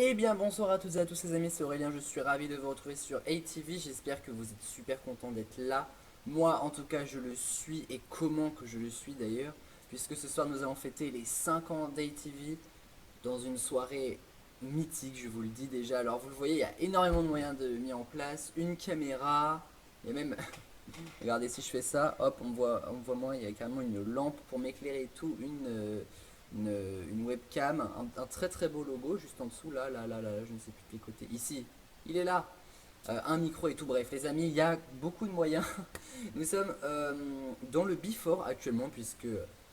Eh bien bonsoir à toutes et à tous les amis, c'est Aurélien, je suis ravi de vous retrouver sur ATV, j'espère que vous êtes super contents d'être là. Moi en tout cas je le suis et comment que je le suis d'ailleurs, puisque ce soir nous allons fêter les 5 ans d'ATV dans une soirée mythique, je vous le dis déjà. Alors vous le voyez, il y a énormément de moyens de mis en place, une caméra, et même, regardez si je fais ça, hop on voit moi, il y a carrément une lampe pour m'éclairer et tout, une webcam, un très très beau logo juste en dessous, là, je ne sais plus de quel côté, ici, il est là, un micro et tout, bref les amis, il y a beaucoup de moyens. Nous sommes dans le Before actuellement, puisque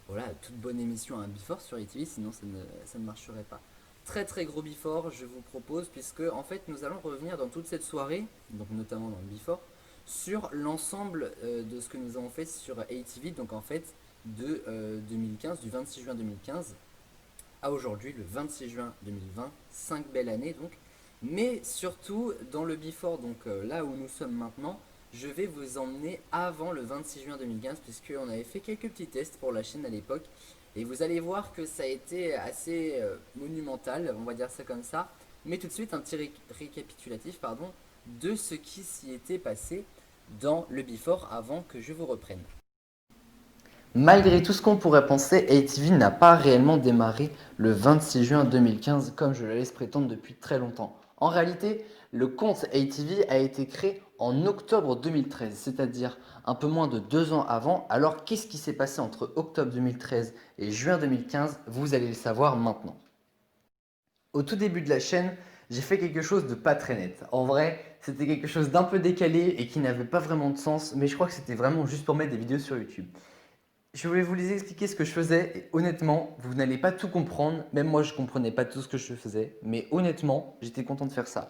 voilà, toute bonne émission a un Before sur ITV, sinon ça ne marcherait pas. Très très gros Before, je vous propose, puisque en fait nous allons revenir dans toute cette soirée, donc notamment dans le Before, sur l'ensemble de ce que nous avons fait sur ATV, donc en fait de 2015, du 26 juin 2015 à aujourd'hui, le 26 juin 2020, 5 belles années donc. Mais surtout, dans le before, donc là où nous sommes maintenant, je vais vous emmener avant le 26 juin 2015, puisqu'on avait fait quelques petits tests pour la chaîne à l'époque. Et vous allez voir que ça a été assez monumental, on va dire ça comme ça. Mais tout de suite, un petit récapitulatif pardon, de ce qui s'y était passé dans le before avant que je vous reprenne. Malgré tout ce qu'on pourrait penser, ATV n'a pas réellement démarré le 26 juin 2015 comme je le laisse prétendre depuis très longtemps. En réalité, le compte ATV a été créé en octobre 2013, c'est-à-dire un peu moins de 2 ans avant. Alors qu'est-ce qui s'est passé entre octobre 2013 et juin 2015? Vous allez le savoir maintenant. Au tout début de la chaîne, j'ai fait quelque chose de pas très net. En vrai, c'était quelque chose d'un peu décalé et qui n'avait pas vraiment de sens, mais je crois que c'était vraiment juste pour mettre des vidéos sur YouTube. Je vais vous les expliquer ce que je faisais et honnêtement, vous n'allez pas tout comprendre. Même moi, je ne comprenais pas tout ce que je faisais. Mais honnêtement, j'étais content de faire ça.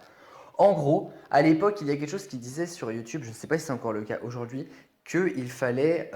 En gros, à l'époque, il y a quelque chose qui disait sur YouTube, je ne sais pas si c'est encore le cas aujourd'hui, qu'il fallait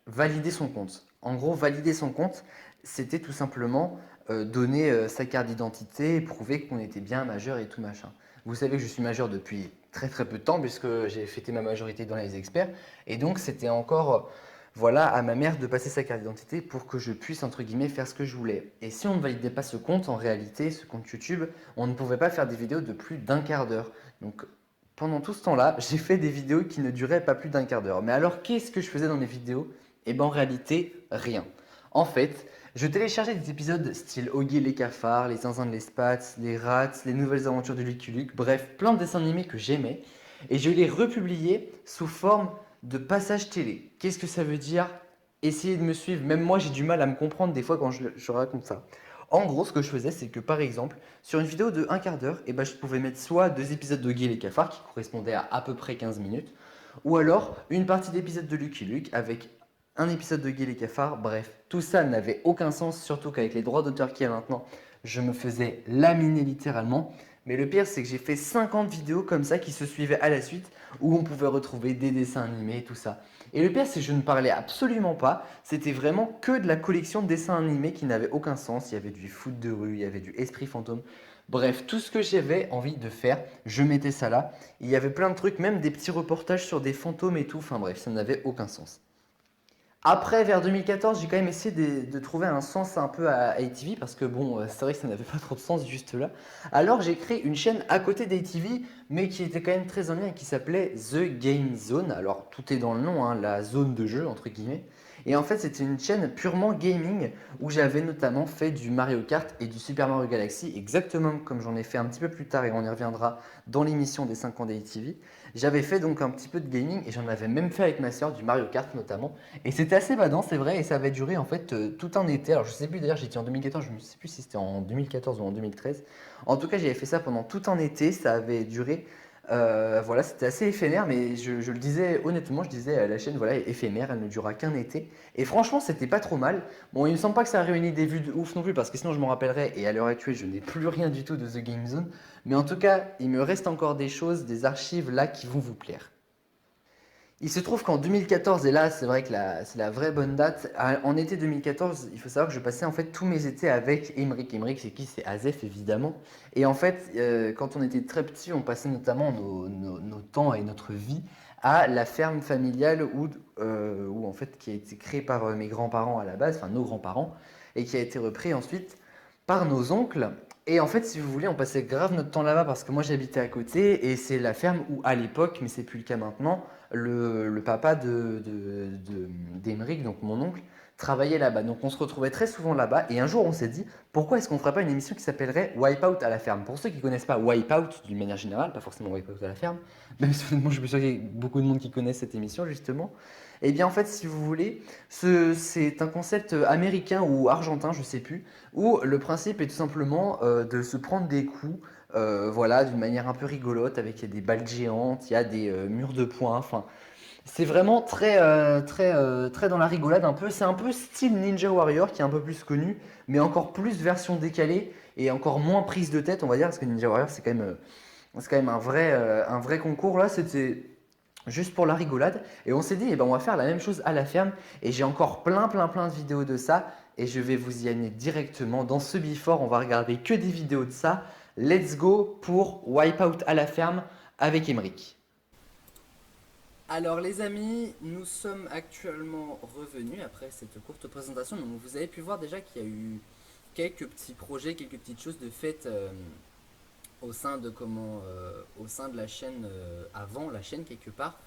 valider son compte. En gros, valider son compte, c'était tout simplement donner sa carte d'identité et prouver qu'on était bien majeur et tout machin. Vous savez que je suis majeur depuis très très peu de temps puisque j'ai fêté ma majorité dans les experts et donc c'était encore voilà à ma mère de passer sa carte d'identité pour que je puisse entre guillemets faire ce que je voulais. Et si on ne validait pas ce compte, en réalité, ce compte YouTube, on ne pouvait pas faire des vidéos de plus d'un quart d'heure. Donc pendant tout ce temps-là, j'ai fait des vidéos qui ne duraient pas plus d'un quart d'heure. Mais alors qu'est-ce que je faisais dans mes vidéos? Et ben en réalité, rien. En fait, je téléchargeais des épisodes style Oggy et les cafards, les zinzins de l'espace, les rats, les nouvelles aventures de Lucky Luke, bref, plein de dessins animés que j'aimais, et je les republiais sous forme de passage télé. Qu'est-ce que ça veut dire? Essayez de me suivre, même moi j'ai du mal à me comprendre des fois quand je raconte ça. En gros, ce que je faisais, c'est que par exemple, sur une vidéo de un quart d'heure, et ben, je pouvais mettre soit 2 épisodes d'Oggy et les cafards qui correspondaient à peu près 15 minutes, ou alors une partie d'épisode de Lucky Luke avec un épisode de Guy les cafards. Bref, tout ça n'avait aucun sens, surtout qu'avec les droits d'auteur qu'il y a maintenant, je me faisais laminer littéralement. Mais le pire, c'est que j'ai fait 50 vidéos comme ça qui se suivaient à la suite, où on pouvait retrouver des dessins animés et tout ça. Et le pire, c'est que je ne parlais absolument pas, c'était vraiment que de la collection de dessins animés qui n'avaient aucun sens. Il y avait du foot de rue, il y avait du esprit fantôme. Bref, tout ce que j'avais envie de faire, je mettais ça là. Il y avait plein de trucs, même des petits reportages sur des fantômes et tout. Enfin bref, ça n'avait aucun sens. Après, vers 2014, j'ai quand même essayé de trouver un sens un peu à ATV parce que bon, c'est vrai que ça n'avait pas trop de sens juste là. Alors j'ai créé une chaîne à côté d'ATV, mais qui était quand même très en lien et qui s'appelait The Game Zone. Alors tout est dans le nom, hein, la zone de jeu entre guillemets. Et en fait, c'était une chaîne purement gaming où j'avais notamment fait du Mario Kart et du Super Mario Galaxy, exactement comme j'en ai fait un petit peu plus tard et on y reviendra dans l'émission des 5 ans d'ATV. J'avais fait donc un petit peu de gaming et j'en avais même fait avec ma soeur du Mario Kart notamment. Et c'était assez badant, c'est vrai, et ça avait duré en fait tout un été. Alors je sais plus d'ailleurs, j'ai dit en 2014, je ne sais plus si c'était en 2014 ou en 2013. En tout cas, j'avais fait ça pendant tout un été, ça avait duré. Voilà, c'était assez éphémère, mais je le disais honnêtement, je disais la chaîne voilà, est éphémère, elle ne durera qu'un été. Et franchement, c'était pas trop mal. Bon, il me semble pas que ça a réuni des vues de ouf non plus, parce que sinon je m'en rappellerais, et à l'heure actuelle, je n'ai plus rien du tout de The Game Zone. Mais en tout cas, il me reste encore des choses, des archives là qui vont vous plaire. Il se trouve qu'en 2014, et là c'est vrai que c'est la vraie bonne date, en été 2014, il faut savoir que je passais en fait tous mes étés avec Emeric. Emeric c'est qui? C'est Azef évidemment. Et en fait, quand on était très petit, on passait notamment nos temps et notre vie à la ferme familiale où en fait qui a été créée par mes grands-parents à la base, enfin nos grands-parents, et qui a été repris ensuite par nos oncles. Et en fait, si vous voulez, on passait grave notre temps là-bas parce que moi j'habitais à côté et c'est la ferme où à l'époque, mais c'est plus le cas maintenant, le papa d'Emeric, donc mon oncle, travaillait là-bas. Donc on se retrouvait très souvent là-bas et un jour on s'est dit pourquoi est-ce qu'on ne ferait pas une émission qui s'appellerait Wipeout à la ferme. Pour ceux qui ne connaissent pas Wipeout d'une manière générale, pas forcément Wipeout à la ferme, même si honnêtement je suis sûr qu'il y a beaucoup de monde qui connaît cette émission justement. Eh bien en fait, si vous voulez, c'est un concept américain ou argentin, je sais plus, où le principe est tout simplement de se prendre des coups, voilà, d'une manière un peu rigolote, avec il y a des balles géantes, il y a des murs de poing, enfin, c'est vraiment très dans la rigolade un peu. C'est un peu style Ninja Warrior qui est un peu plus connu, mais encore plus version décalée et encore moins prise de tête, on va dire, parce que Ninja Warrior c'est quand même un vrai concours. Là, c'était juste pour la rigolade. Et on s'est dit, eh ben, on va faire la même chose à la ferme. Et j'ai encore plein de vidéos de ça. Et je vais vous y amener directement. Dans ce before, on va regarder que des vidéos de ça. Let's go pour Wipeout à la ferme avec Emeric. Alors les amis, nous sommes actuellement revenus après cette courte présentation. Donc vous avez pu voir déjà qu'il y a eu quelques petits projets, quelques petites choses de faites au sein de au sein de la chaîne, avant la chaîne quelque part.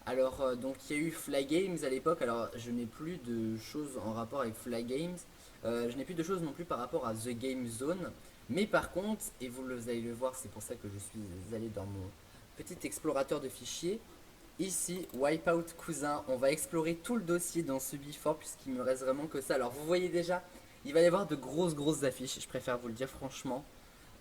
Alors donc il y a eu Fly Games à l'époque. Alors je n'ai plus de choses en rapport avec Fly Games, je n'ai plus de choses non plus par rapport à The Game Zone. Mais par contre, et vous allez le voir, c'est pour ça que je suis allé dans mon petit explorateur de fichiers. Ici, Wipeout cousin, on va explorer tout le dossier dans ce before puisqu'il me reste vraiment que ça. Alors vous voyez déjà, il va y avoir de grosses affiches, je préfère vous le dire franchement.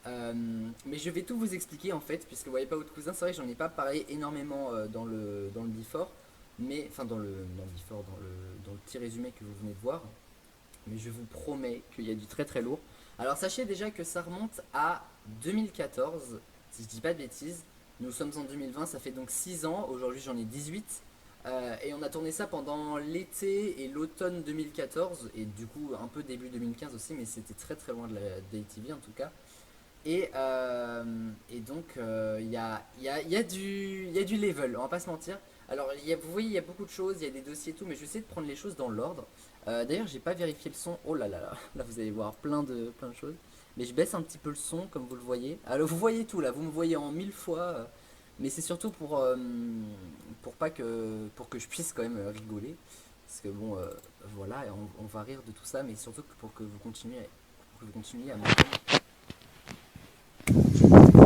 Mais je vais tout vous expliquer en fait, puisque Wipeout cousin, c'est vrai que j'en ai pas parlé énormément dans le before, mais enfin dans le before, dans le petit résumé que vous venez de voir. Mais je vous promets qu'il y a du très lourd. Alors sachez déjà que ça remonte à 2014, si je dis pas de bêtises. Nous sommes en 2020, ça fait donc 6 ans, aujourd'hui j'en ai 18. Et on a tourné ça pendant l'été et l'automne 2014, et du coup un peu début 2015 aussi, mais c'était très loin de la d'ATV en tout cas. Et donc il y a du level, on va pas se mentir. Alors vous voyez il y a beaucoup de choses, il y a des dossiers et tout, mais je vais essayer de prendre les choses dans l'ordre. D'ailleurs j'ai pas vérifié le son, oh là, là vous allez voir plein de choses. Mais je baisse un petit peu le son comme vous le voyez. Alors vous voyez tout là, vous me voyez en 1000 fois. Mais c'est surtout pour que je puisse quand même rigoler. Parce que bon voilà, on va rire de tout ça, mais surtout pour que vous continuiez à m'entendre.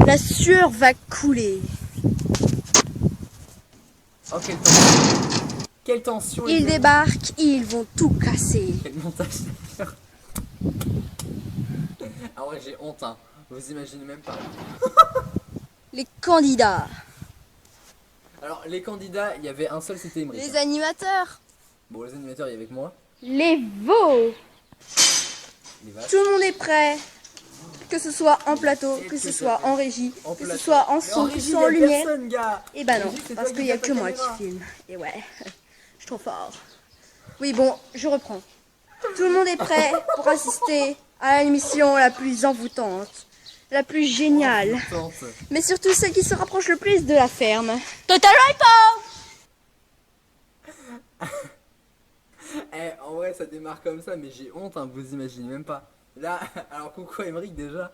La sueur va couler. Oh quelle tension. Quelle tension. Ils débarquent, ils vont tout casser. Quel montage d'ailleurs. Ah ouais j'ai honte hein. Vous imaginez même pas. Les candidats. Alors les candidats, il y avait un seul, c'était Emeric. Les animateurs. Bon les animateurs il y avait avec moi. Les veaux. Les vaches. Tout le monde est prêt. Que ce soit en plateau, que ce soit en régie, que ce soit en son, que ce soit en lumière. Et bah non, parce qu'il n'y a que moi qui filme. Et ouais, je suis trop fort. Oui bon, je reprends. Tout le monde est prêt pour assister à l'émission la plus envoûtante, la plus géniale, mais surtout celle qui se rapproche le plus de la ferme. Total Wipeout. En vrai ça démarre comme ça, mais j'ai honte hein, vous imaginez même pas. Là, alors coucou Emeric déjà.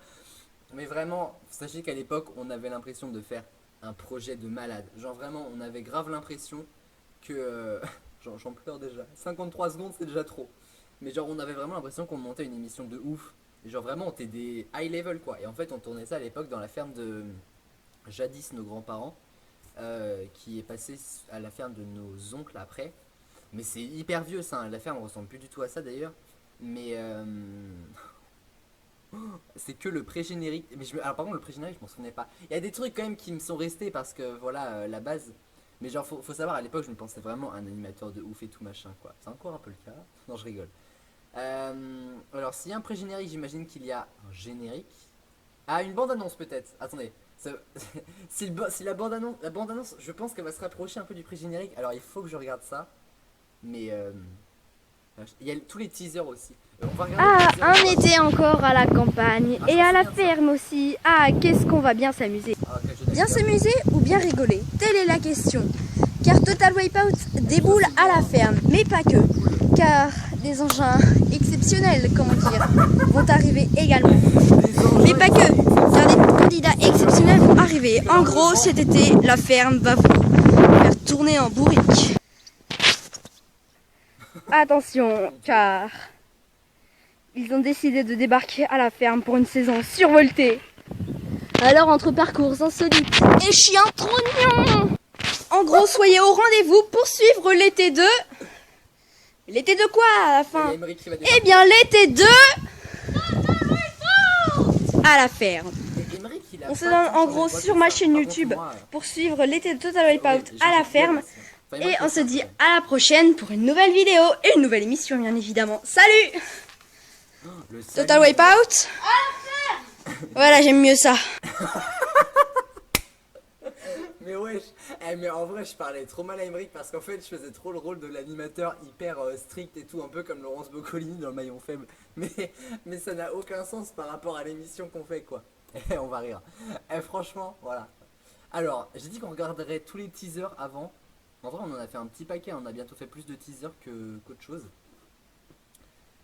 Mais vraiment, sachez qu'à l'époque on avait l'impression de faire un projet de malade. Genre vraiment on avait grave l'impression que... j'en pleure déjà. 53 secondes c'est déjà trop. Mais genre on avait vraiment l'impression qu'on montait une émission de ouf. Et genre vraiment on était des high level quoi. Et en fait on tournait ça à l'époque dans la ferme de jadis nos grands-parents, qui est passé à la ferme de nos oncles après. Mais c'est hyper vieux ça hein. La ferme ressemble plus du tout à ça d'ailleurs. Mais c'est que le pré-générique. Mais alors par contre le pré-générique je m'en souvenais pas. Il y a des trucs quand même qui me sont restés parce que voilà la base. Mais genre faut savoir à l'époque je me pensais vraiment un animateur de ouf et tout machin quoi. C'est encore un peu le cas. Non je rigole. Alors s'il y a un pré-générique j'imagine qu'il y a un générique. Ah une bande-annonce peut-être. Attendez. Si la bande-annonce je pense qu'elle va se rapprocher un peu du pré-générique. Alors il faut que je regarde ça. Mais il y a tous les teasers aussi. Un été encore à la campagne et à la ferme aussi. Ah, qu'est-ce qu'on va bien s'amuser. Bien s'amuser ou bien rigoler? Telle est la question. Car Total Wipeout déboule à la ferme, mais pas que. Car des engins exceptionnels, comment dire, vont arriver également. Mais pas que, car des candidats exceptionnels vont arriver. En gros, cet été, la ferme va vous faire tourner en bourrique. Attention, car ils ont décidé de débarquer à la ferme pour une saison survoltée. Alors, entre parcours insolites et chiens trognons, en gros, soyez au rendez-vous pour suivre l'été de... L'été de quoi à la fin? Eh bien, l'été de... à la ferme. On se donne en gros sur ma chaîne YouTube pour suivre l'été de Total Wipeout à la ferme. Et on se dit à la prochaine pour une nouvelle vidéo et une nouvelle émission, bien évidemment. Salut! Total Wipeout. Voilà, j'aime mieux ça. Mais wesh, mais en vrai je parlais trop mal à Emeric parce qu'en fait je faisais trop le rôle de l'animateur hyper strict et tout, un peu comme Laurence Boccolini dans le maillon faible. Mais ça n'a aucun sens par rapport à l'émission qu'on fait quoi. Et on va rire. Et franchement, voilà. Alors, j'ai dit qu'on regarderait tous les teasers avant. En vrai on en a fait un petit paquet, on a bientôt fait plus de teasers qu'autre chose.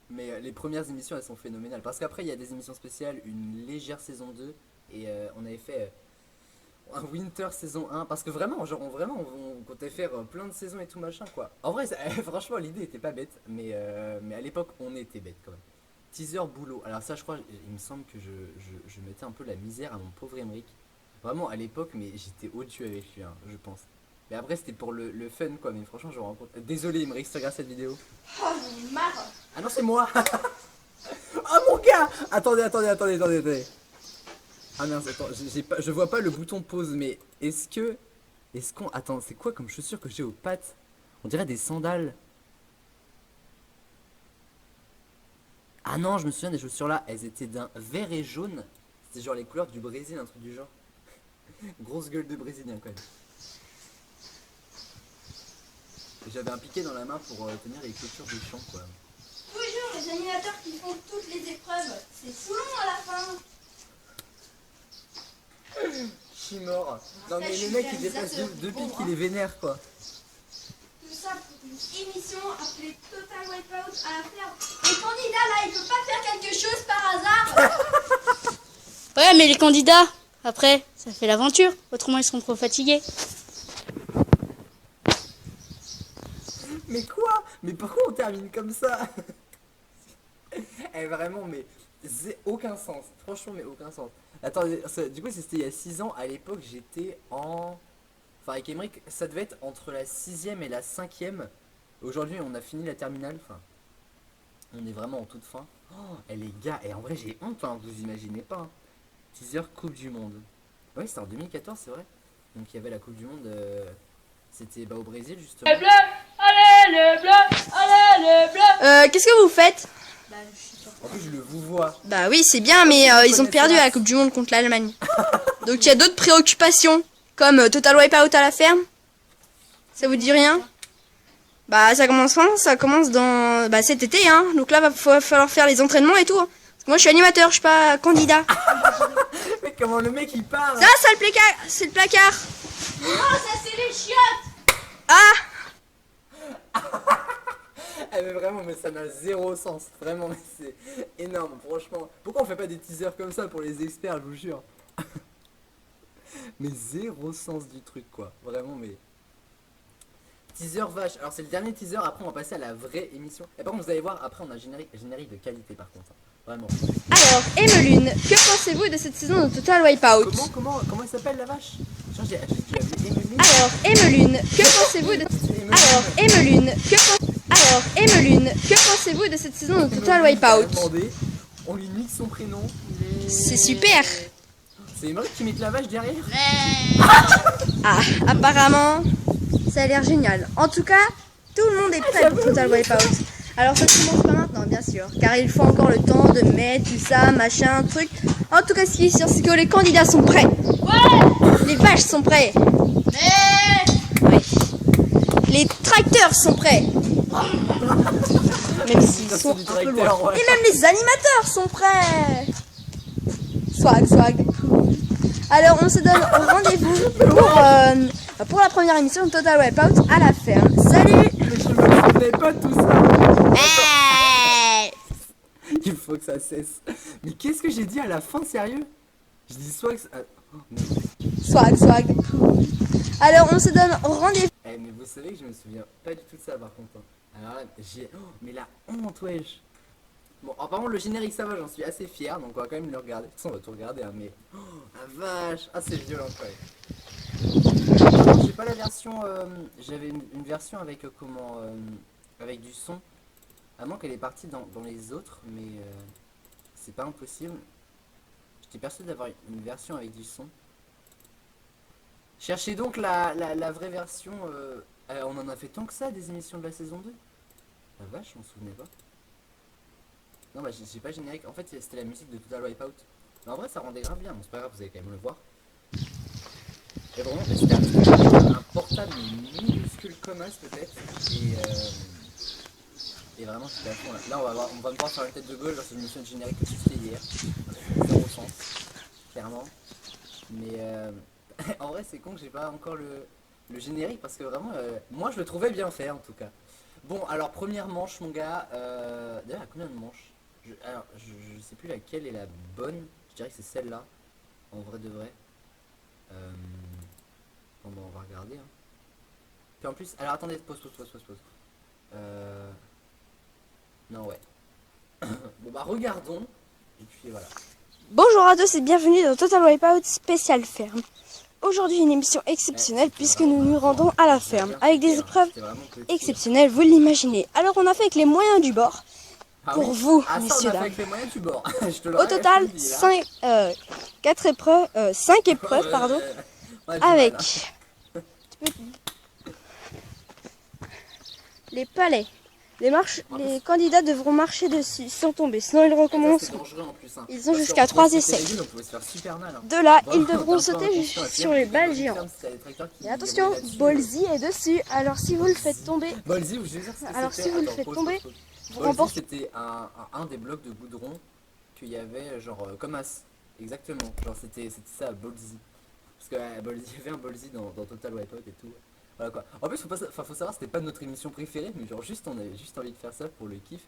Mais les premières émissions elles sont phénoménales. Parce qu'après il y a des émissions spéciales, une légère saison 2. Et on avait fait un Winter saison 1. Parce que vraiment, genre on comptait faire plein de saisons et tout machin quoi. En vrai franchement l'idée était pas bête. Mais à l'époque on était bête quand même. Teaser boulot. Alors ça je crois, il me semble que je mettais un peu la misère à mon pauvre Emeric. Vraiment à l'époque, mais j'étais au-dessus avec lui hein, je pense. Mais après c'était pour le fun quoi, mais franchement je rencontre... Désolé Emeric si tu regardes cette vidéo. Oh, j'en ai marre. Ah non c'est moi. Oh mon gars. Attendez. Ah mince, attends, je vois pas le bouton pause, mais est-ce qu'on... Attends, c'est quoi comme chaussures que j'ai aux pattes? On dirait des sandales. Ah non, je me souviens des chaussures là, elles étaient d'un vert et jaune. C'était genre les couleurs du Brésil, un truc du genre. Grosse gueule de brésilien quand même. J'avais un piquet dans la main pour tenir les clôtures des champs quoi. Toujours les animateurs qui font toutes les épreuves, c'est saoulant à la fin. Je suis mort. Non mais le mec il dépasse depuis qu'il est vénère quoi. Tout ça pour une émission appelée Total Wipeout à la ferme. Les candidats là, ils peuvent pas faire quelque chose par hasard. Ouais, mais les candidats, après, ça fait l'aventure. Autrement, ils seront trop fatigués. Mais quoi? Mais pourquoi on termine comme ça? Eh vraiment, mais aucun sens. Franchement, mais aucun sens. Attendez, du coup, c'était il y a 6 ans. À l'époque, j'étais en... Enfin, avec Emeric, ça devait être entre la 6ème et la 5ème. Aujourd'hui, on a fini la terminale. Enfin, on est vraiment en toute fin. Oh, et les gars, et en vrai, j'ai honte, hein, vous imaginez pas. Hein. Teaser Coupe du Monde. Ouais, c'était en 2014, c'est vrai. Donc, il y avait la Coupe du Monde... C'était au Brésil, justement. Les bleus, allez les bleus, allez les bleus. Qu'est-ce que vous faites? Bah, je sais pas. En plus, je le vous vois. Bah oui, c'est bien, mais ils ont perdu à la Coupe du Monde contre l'Allemagne. Donc il y a d'autres préoccupations, comme Total Wipeout à la ferme. Ça vous dit rien? Bah ça commence quand? Ça commence dans cet été, hein. Donc là, va falloir faire les entraînements et tout. Hein. Parce que moi, je suis animateur, je suis pas candidat. Mais comment le mec il parle? Ça, c'est le placard. Non, ça c'est les chiottes. Ah! Eh mais vraiment, mais ça n'a zéro sens. Vraiment, mais c'est énorme, franchement. Pourquoi on fait pas des teasers comme ça pour les experts, je vous jure? Mais zéro sens du truc, quoi. Vraiment, mais... Teaser vache. Alors c'est le dernier teaser, après on va passer à la vraie émission. Et par contre, vous allez voir, après on a générique de qualité par contre. Vraiment. Alors, Emeline, que pensez-vous de cette saison de Total Wipeout? Comment elle s'appelle la vache? Genre, j'ai appelé Emeline. Alors, Emeline, que pensez-vous de... Alors, Emeline, que pensez-vous de cette saison de Total Wipeout? On lui nique son prénom. C'est super. C'est Emeric qui met la vache derrière. Ah, apparemment, ça a l'air génial. En tout cas, tout le monde est prêt pour Total Wipeout. Alors ça ne commence pas maintenant, bien sûr, car il faut encore le temps de mettre tout ça, machin, truc. En tout cas, ce qui est sûr, c'est que les candidats sont prêts. Ouais. Les vaches sont prêts. Oui. Les tracteurs sont prêts. Même s'ils sont un peu loin. Ouais. Et même les animateurs sont prêts. Swag. Alors, on se donne rendez-vous pour la première émission de Total Wipeout à la ferme. Salut! Mais je me souvenais pas de tout ça. faut que ça cesse. Mais qu'est-ce que j'ai dit à la fin, sérieux? Je dis soit que... oh, non. Swag, swag. Alors, on se donne rendez-vous. Eh, mais vous savez que je me souviens pas du tout de ça, par contre. Hein. Alors là, j'ai... Oh, mais la honte, wesh. Bon, par contre, le générique, ça va, j'en suis assez fier, donc on va quand même le regarder. De toute façon, on va tout regarder, hein, mais... Oh, la vache. Ah, c'est violent, quand même. J'ai pas la version... J'avais une version avec, comment... avec du son. À moins qu'elle est partie dans les autres, mais... c'est pas impossible. J'étais persuadé d'avoir une version avec du son. Cherchez donc la vraie version. On en a fait tant que ça des émissions de la saison 2. La vache, je m'en souvenais pas. Non, bah j'ai pas générique. En fait, c'était la musique de Total Wipeout. Mais en vrai, ça rendait grave bien. Bon, c'est pas grave, vous allez quand même le voir. Et vraiment, c'était un portable minuscule comme as peut-être. Et vraiment, c'était à fond là. Là, on va me voir faire une tête de gueule dans cette émission de générique que j'ai fait hier. Zéro sens, clairement. Mais en vrai, c'est con que j'ai pas encore le générique parce que vraiment, moi je le trouvais bien fait en tout cas. Bon, alors première manche, mon gars. D'ailleurs, il y a combien de manches? Alors, je sais plus laquelle est la bonne. Je dirais que c'est celle-là, en vrai de vrai. Bon, bah, on va regarder. Hein. Puis en plus, alors attendez, pause. Non, ouais. Bon, bah, regardons. Et puis voilà. Bonjour à tous et bienvenue dans Total Wipeout spécial ferme. Aujourd'hui une émission exceptionnelle puisque nous nous rendons à la ferme avec des épreuves exceptionnelles, vous l'imaginez. Alors on a fait avec les moyens du bord pour vous, messieurs dames. Au total, 5 épreuves, pardon, avec les palets. Les candidats devront marcher dessus sans tomber, sinon ils recommenceront. Ils ont jusqu'à 3 essais. De là, ils devront sauter sur les balles géantes. Et attention, Bolzi est dessus, alors si vous le faites tomber, vous remportez. C'était un des blocs de goudron qu'il y avait genre comme as. Exactement, genre c'était ça, Bolzi. Parce que Bolzi, il y avait un Bolzi dans Total Wipeout et tout. Voilà quoi. En plus, faut savoir, c'était pas notre émission préférée, mais genre juste on avait juste envie de faire ça pour le kiff.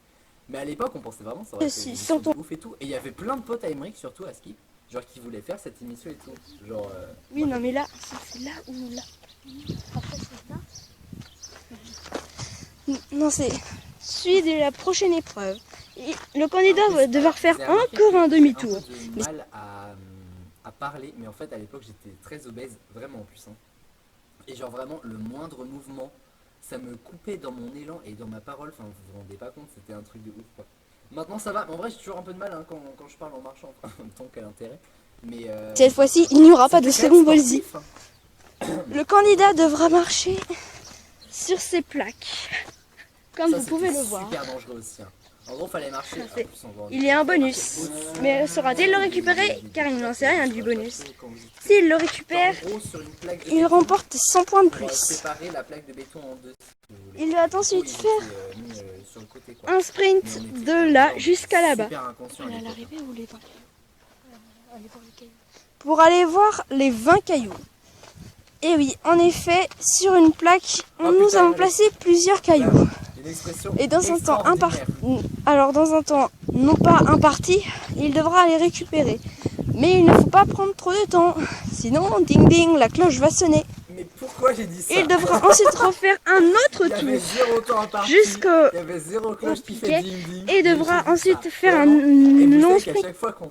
Mais à l'époque, on pensait vraiment ça aurait été ouf et tout. Et il y avait plein de potes à Emmerich, surtout à Skip, genre qui voulaient faire cette émission et tout. Genre. Oui, non, mais là, c'est là ou là. Après, c'est là. Non, c'est celui de la prochaine épreuve. Et le candidat va devoir faire encore un demi-tour. J'ai mal à parler, mais en fait, à l'époque, j'étais très obèse, vraiment en plus. Hein. Et genre vraiment le moindre mouvement, ça me coupait dans mon élan et dans ma parole, enfin vous vous rendez pas compte, c'était un truc de ouf quoi. Maintenant ça va, mais en vrai j'ai toujours un peu de mal hein, quand je parle en marchant, en même temps quel intérêt. Mais cette fois-ci il n'y aura pas de second Bolzi. Le candidat devra marcher sur ses plaques, comme vous pouvez le voir. Super dangereux aussi. Hein. En gros fallait marcher. Il y a un bonus, mais saura-t-il le récupérer car il n'en sait rien du bonus. S'il le récupère, il remporte 100 points de plus. Il va ensuite faire un sprint de là jusqu'à là-bas. Pour aller voir les 20 cailloux. Et oui, en effet, sur une plaque, nous avons placé plusieurs cailloux. Et dans un temps non pas imparti, il devra les récupérer. Mais il ne faut pas prendre trop de temps, sinon ding ding, la cloche va sonner. Mais pourquoi j'ai dit ça? Il devra ensuite refaire un autre tour jusqu'au piquet et devra ensuite faire un long sprint. À chaque fois qu'on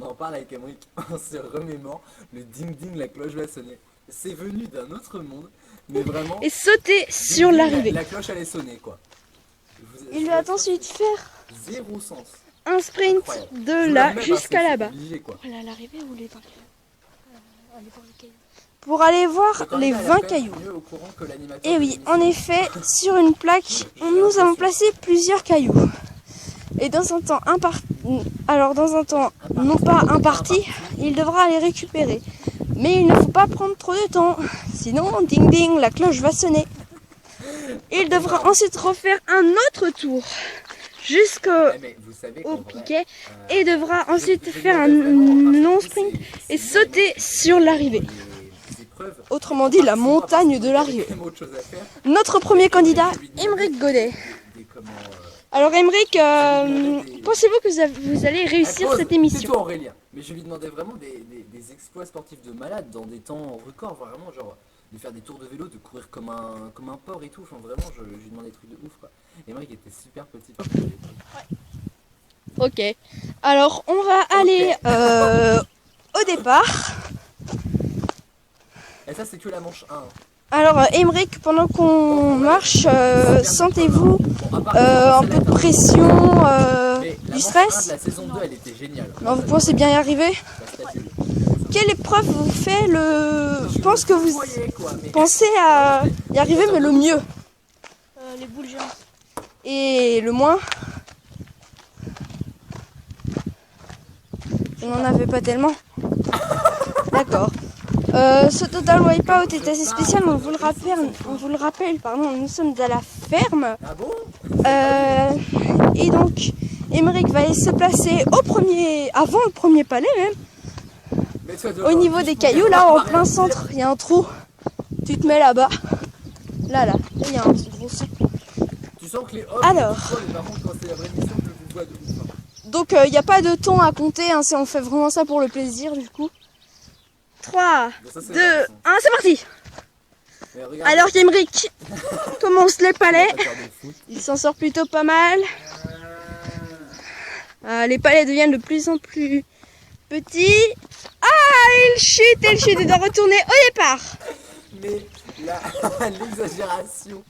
en parle avec Emmerich, on se remémore le ding ding, la cloche va sonner. C'est venu d'un autre monde, mais vraiment. Et sauter sur l'arrivée. La cloche allait sonner quoi. Il va ensuite faire zéro sens. Un sprint de là jusqu'à là-bas. Voilà l'arrivée ou les 20 pour aller voir les 20 cailloux. Et oui, en effet, sur une plaque, nous avons placé plusieurs cailloux. Et dans un temps non pas imparti, il devra les récupérer. Mais il ne faut pas prendre trop de temps, sinon ding ding, la cloche va sonner. Il devra ensuite refaire un autre tour jusqu'au piquet et devra ensuite faire un long sprint et sauter sur l'arrivée. Autrement dit, la montagne de l'arrivée. Notre premier candidat, Emmerich Godet. Alors Emeric, des- pensez-vous que vous allez réussir Pause. cette émission? Tais-toi, Aurélien. Mais je lui demandais vraiment des exploits sportifs de malade dans des temps records, vraiment, genre de faire des tours de vélo, de courir comme un porc et tout. Enfin, vraiment, je lui demandais des trucs de ouf, quoi. Et moi, il était super petit. Ok. Alors on va aller au départ. Et ça, c'est que la manche 1. Hein. Alors Emeric, pendant qu'on marche, sentez-vous Bon, à part un que peu ça de va être pression, Mais la du manche 1 stress? de la saison 2, elle était géniale. Non, vous pensez bien y arriver? Ça statue. Quelle épreuve vous fait le... Je pense que vous Croyez, quoi, mais... pensez à y arriver, mais le mieux. Les boules géantes. Et le moins? On n'en avait pas tellement. D'accord. Ce Total Wipeout est assez spécial, on vous le rappelle, pardon, nous sommes à la ferme. Ah bon? Et donc, Emeric va aller se placer avant le premier palais même. Mets-toi Au dehors. niveau des cailloux, là, en plein centre, il y a un trou. Tu te mets là-bas. Là, il y a un gros trou. Tu sens que les hommes, Alors. mais par contre, quand c'est la vraie mission, je vous vois de ouf. Hein. Donc, il n'y a pas de temps à compter, hein, on fait vraiment ça pour le plaisir, du coup. 3, Bon, ça, c'est 2, vrai, 1, c'est parti! mais regarde, Alors qu'Emeric commence les palais, amateur de foot. il s'en sort plutôt pas mal. Les palais deviennent de plus en plus petits. Ah, il chute, il doit retourner au départ. Mais l'exagération.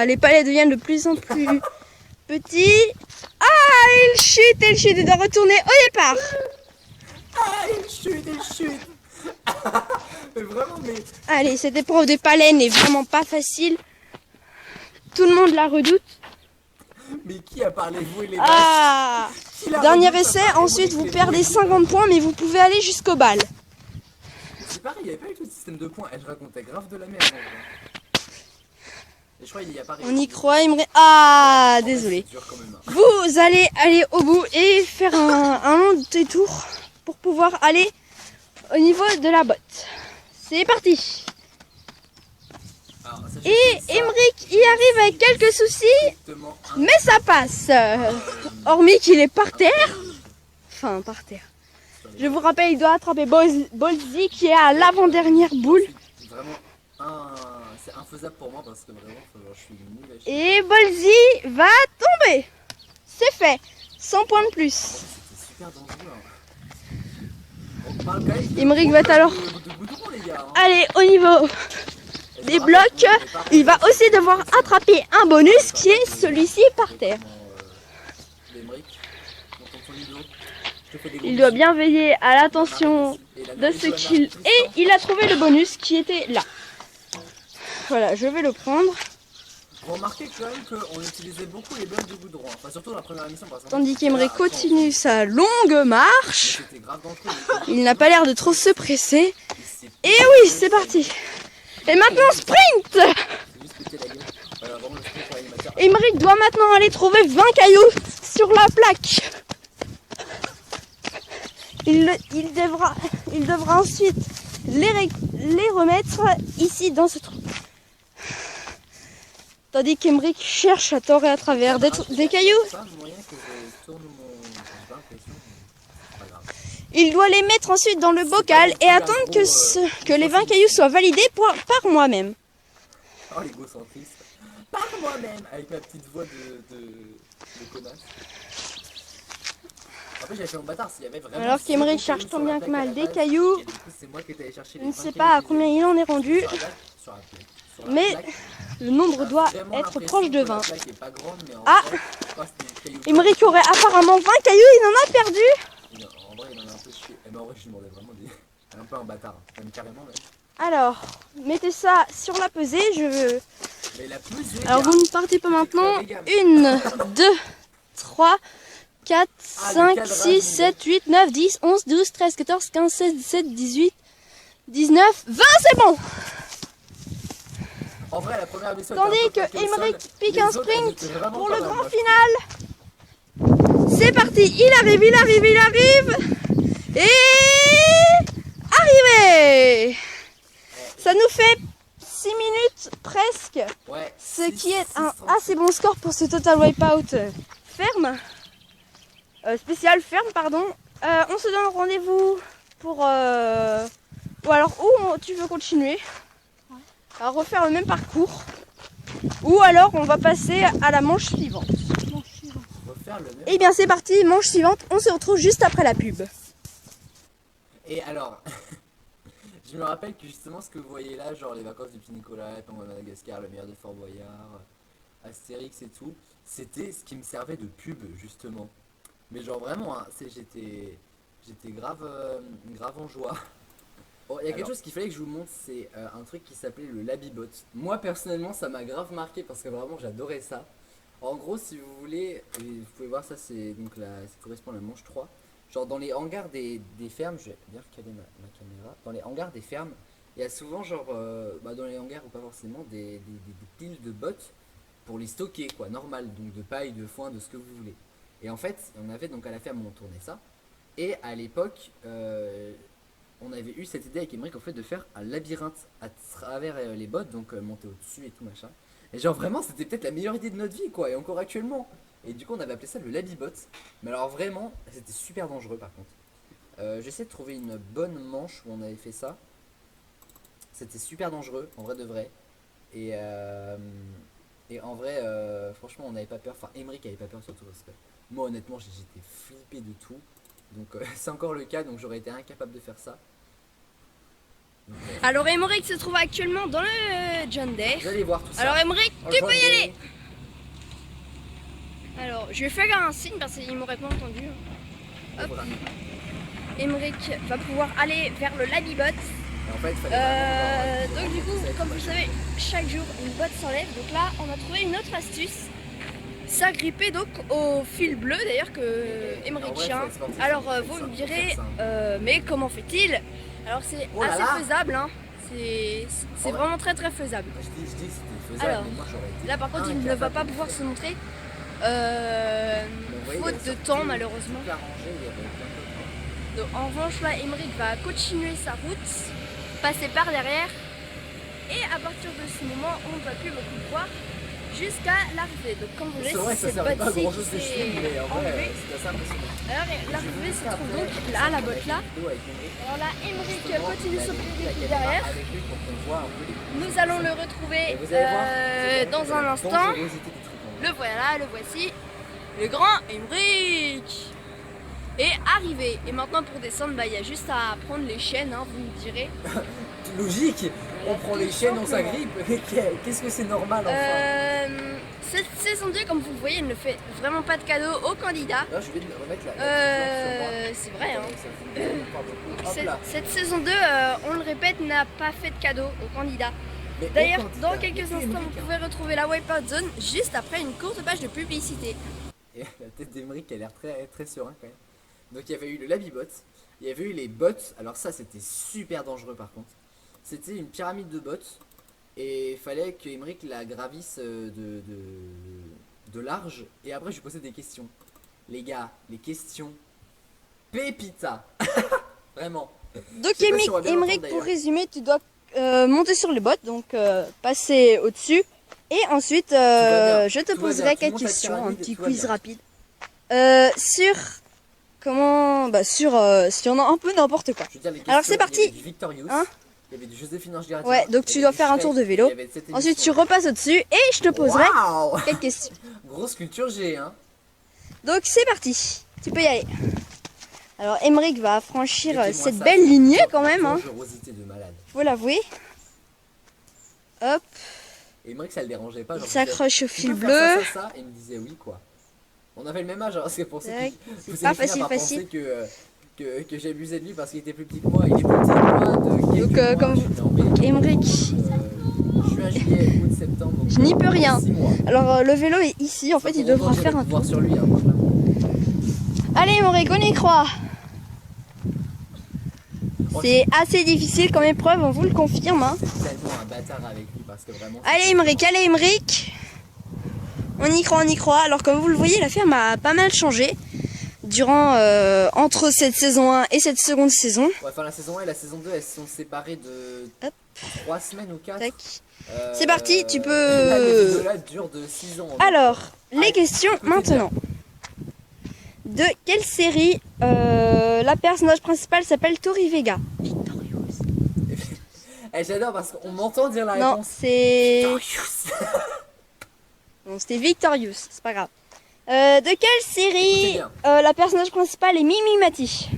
Les palais deviennent de plus en plus petits. Ah, il chute, il doit retourner au départ. Ah, il chute. Mais vraiment, mais... Allez, cette épreuve des palais n'est vraiment pas facile. Tout le monde la redoute. Mais qui a parlé vous et les vaches? Ah, Qui l'a dernier redoute, essai, à part ensuite Emeric vous et perdez vous 50 points, mais vous pouvez aller jusqu'au bal. C'est pareil, il n'y avait pas eu tout le système de points. Et je racontais grave de la merde. En vrai. Et je crois qu'il y a pas On y croit, Emeric. Ah, désolé. C'est dur quand même. Hein. Vous allez aller au bout et faire un long détour pour pouvoir aller au niveau de la botte. C'est parti. Alors, sachez Et que ça, Emeric y arrive avec quelques soucis, exactement un- mais ça passe. Hormis qu'il est par terre. Enfin, par terre. Je vous rappelle, il doit attraper Bolzy qui est à l'avant-dernière boule. Vraiment c'est infaisable pour moi parce que vraiment je suis nul à chier. Et Bolzy va tomber. C'est fait. 100 points de plus. C'était super dangereux. Hein. On parle quand même Emeric va alors de goudron les gars. Hein. aller au niveau Et des je me rappelle blocs. qu'on avait pas Il va aussi devoir attraper un bonus qui est celui-ci par terre. L'Emeric, dans ton vidéo, je te fais des gros Il doit bisous. bien veiller à l'attention Et la de nourriture, ce elle qu'il... marche plus Et fort. il a trouvé le bonus qui était là. Voilà, je vais le prendre. Vous remarquez quand même qu'on utilisait beaucoup les blocs de goudron. Hein. Enfin surtout dans la première émission par exemple. Tandis qu'Emeric Après, continue sa longue marche. C'était grave dangereux. Il n'a pas l'air de trop se presser. Il s'est Et oui, c'est parti. Et maintenant, sprint! juste pété la gueule. Voilà, vraiment le sprint pour l'animateur. Emeric doit maintenant aller trouver 20 cailloux sur la plaque. Il devra ensuite les remettre ici dans ce trou. Tandis qu'Emeric cherche à tort et à travers des cailloux. C'est pas moyen que je tourne mon... J'ai pas l'impression. C'est pas grave. Il doit les mettre ensuite dans le bocal et attendre que les 20 cailloux soient validés par moi-même. Oh l'égocentrisme. Par moi-même. Avec ma petite voix de connasse. Après j'avais fait mon bâtard s'il y avait vraiment... Alors qu'Emeric 0 cherche cailloux tant sur la bien que plaque à mal la des base, cailloux. et du coup, c'est moi qui étais allé chercher Je les ne 20 sais cailloux pas à qui combien il en est rendu, étaient sur la plaque, sur la mais plaque. le nombre doit Vraiment être l'impression proche de que la 20. plaque est pas grande, mais en Ah vrai, quand c'était des cailloux Emeric aurait apparemment 20 cailloux, il en a perdu. Non, en vrai, il en a un peu chié. Eh ben, en vrai, je lui demandais vraiment des... un peu un bâtard. Même carrément, même. Alors, mettez ça sur la pesée, Mais la pesée, Alors gars. vous ne partez pas maintenant. 1, 2, 3, 4, 5, 6, 7, 8, 9, 10, 11, 12, 13, 14, 15, 16, 17, 18, 19, 20, c'est bon. En vrai, la première mission Tandis était un peu que claquée au Emeric sol. pique Les un autres, sprint elles étaient vraiment pour pas le mal, grand moi, final. C'est parti, il arrive. Et... Arrivé. Ça nous fait 6 minutes compte presque, Ouais. ce qui est un assez bon score pour ce Total Wipeout ferme. Spécial ferme, pardon. On se donne rendez-vous pour... ou alors, tu veux continuer à refaire le même parcours. Ou alors, on va passer à la manche suivante. Refaire le même. Et bien, c'est parti, manche suivante. On se retrouve juste après la pub. Et alors, je me rappelle que justement ce que vous voyez là, genre les vacances du petit Nicolas, Penguin Madagascar, le meilleur de Fort Boyard, Astérix et tout, c'était ce qui me servait de pub justement. Mais genre vraiment, hein, j'étais grave en joie. Bon, il y a quelque chose qu'il fallait que je vous montre, c'est un truc qui s'appelait le Labibot. Moi personnellement, ça m'a grave marqué parce que vraiment j'adorais ça. En gros, si vous voulez, et vous pouvez voir ça, c'est donc ça correspond à la manche 3. Genre dans les hangars des fermes, je vais bien recaler ma caméra. Dans les hangars des fermes, il y a souvent genre, dans les hangars ou pas forcément, des piles de bottes pour les stocker, quoi, normal. Donc de paille, de foin, de ce que vous voulez. Et en fait, on avait donc à la ferme où on tournait ça. Et à l'époque, on avait eu cette idée avec Emmerich en fait de faire un labyrinthe à travers les bottes, donc monter au-dessus et tout machin. Et genre vraiment, c'était peut-être la meilleure idée de notre vie, quoi, et encore actuellement. Et du coup, on avait appelé ça le Labibot. Mais alors vraiment, c'était super dangereux par contre. J'essaie de trouver une bonne manche où on avait fait ça. C'était super dangereux, en vrai de vrai. Et en vrai, franchement, on n'avait pas peur. Enfin, Emmerich avait pas peur surtout parce que moi, honnêtement, j'étais flippé de tout. Donc, c'est encore le cas, donc j'aurais été incapable de faire ça. Alors, Emmerich se trouve actuellement dans le John Deere. Vous allez voir tout ça. Alors, Emmerich, tu peux y aller. aller. Alors, je vais faire un signe parce qu'il m'aurait pas entendu. Hop. Emmerich va pouvoir aller vers le Labibot. En fait, fallait donc du coup, comme vous savez, chaque jour une botte s'enlève. Donc là, on a trouvé une autre astuce. S'agripper donc au fil bleu d'ailleurs que Emmerich tient. Alors vous me direz, mais comment fait-il? Alors c'est assez faisable, hein. C'est vraiment très faisable. Je dis que c'était faisable, Alors, mais moi j'aurais été là par contre il ne va pas pouvoir se montrer. Faute de temps malheureusement. Donc, en revanche là, Emmerich va continuer sa route, passer par derrière. Et à partir de ce moment, on ne va plus beaucoup voir jusqu'à l'arrivée. Donc comme vous voyez, c'est cette botte ci qui s'est enlevée. Alors l'arrivée se trouve donc là, la botte là. Alors là, Emmerich continue son périple derrière. Nous allons le retrouver dans un instant. Le voilà, le voici. Le grand Emmerich est arrivé. Et maintenant pour descendre, il y a juste à prendre les chaînes, hein, vous me direz. Logique, on prend les chaînes, on s'agrippe. Qu'est-ce que c'est normal enfin? Cette saison 2, comme vous le voyez, ne fait vraiment pas de cadeau aux candidats. Là, je vais remettre la c'est vrai, hein. Hop Cette saison 2, on le répète, n'a pas fait de cadeau aux candidats. D'ailleurs, dans quelques instants, vous pouvez retrouver la Wipeout Zone juste après une courte page de publicité. Et la tête d'Emmerich qui a l'air très serein quand même. Donc il y avait eu le Labibot, il y avait eu les bots. Alors ça, c'était super dangereux par contre. C'était une pyramide de bots. Et il fallait que Emmerich la gravisse de large. Et après, je lui posais des questions. Les gars, les questions. Pépita. Vraiment. Donc, Emmerich, pour résumer, tu dois monter sur les bottes. Donc, passer au-dessus. Et ensuite, je te poserai quelques questions. Un petit quiz rapide. Sur... Comment... Bah, sur... si on a un peu n'importe quoi. Alors, c'est parti. Hein? Il y avait du Joséphine Ange Gardien. Ouais, donc tu dois faire un tour de vélo. Ensuite, tu repasses au-dessus et je te poserai quelques questions. Grosse culture G, hein. Donc, c'est parti. Tu peux y aller. Alors, Emmerich va franchir cette belle lignée quand même. Hein. De malade. Faut l'avouer. Hop. Emmerich, ça le dérangeait pas. Il s'accroche au fil bleu. Ça, et il me disait oui, quoi. On avait le même âge, hein, c'est pour ça que vous pas facile. que j'abusais de lui parce qu'il était plus petit que moi. Il est plus petit que moi. Donc, comme Emmerich. Juin, juillet, août, septembre. Je n'y peux rien. Alors, le vélo est ici. En fait, il devra faire un tour. Sur lui, hein, allez, Emmerich, on y croit. C'est assez difficile comme épreuve, on vous le confirme. Hein. C'est tellement un bâtard avec lui parce que vraiment. Allez, Emmerich. On y croit. Alors, comme vous le voyez, la ferme a pas mal changé. durant entre cette saison 1 et cette seconde saison. Ouais, enfin la saison 1 et la saison 2 elles sont séparées de Hop. 3 semaines ou 4. Tac. C'est parti, tu peux... Là, les vidéos là durent de 6 ans. Alors, les questions écoutez maintenant. De quelle série la personnage principale s'appelle Tori Vega? Eh, j'adore parce qu'on m'entend dire la Non, réponse. c'est... Victorious. Non, c'était Victorious, c'est pas grave. De quelle série Écoutez la personnage principale est Mimi Mati?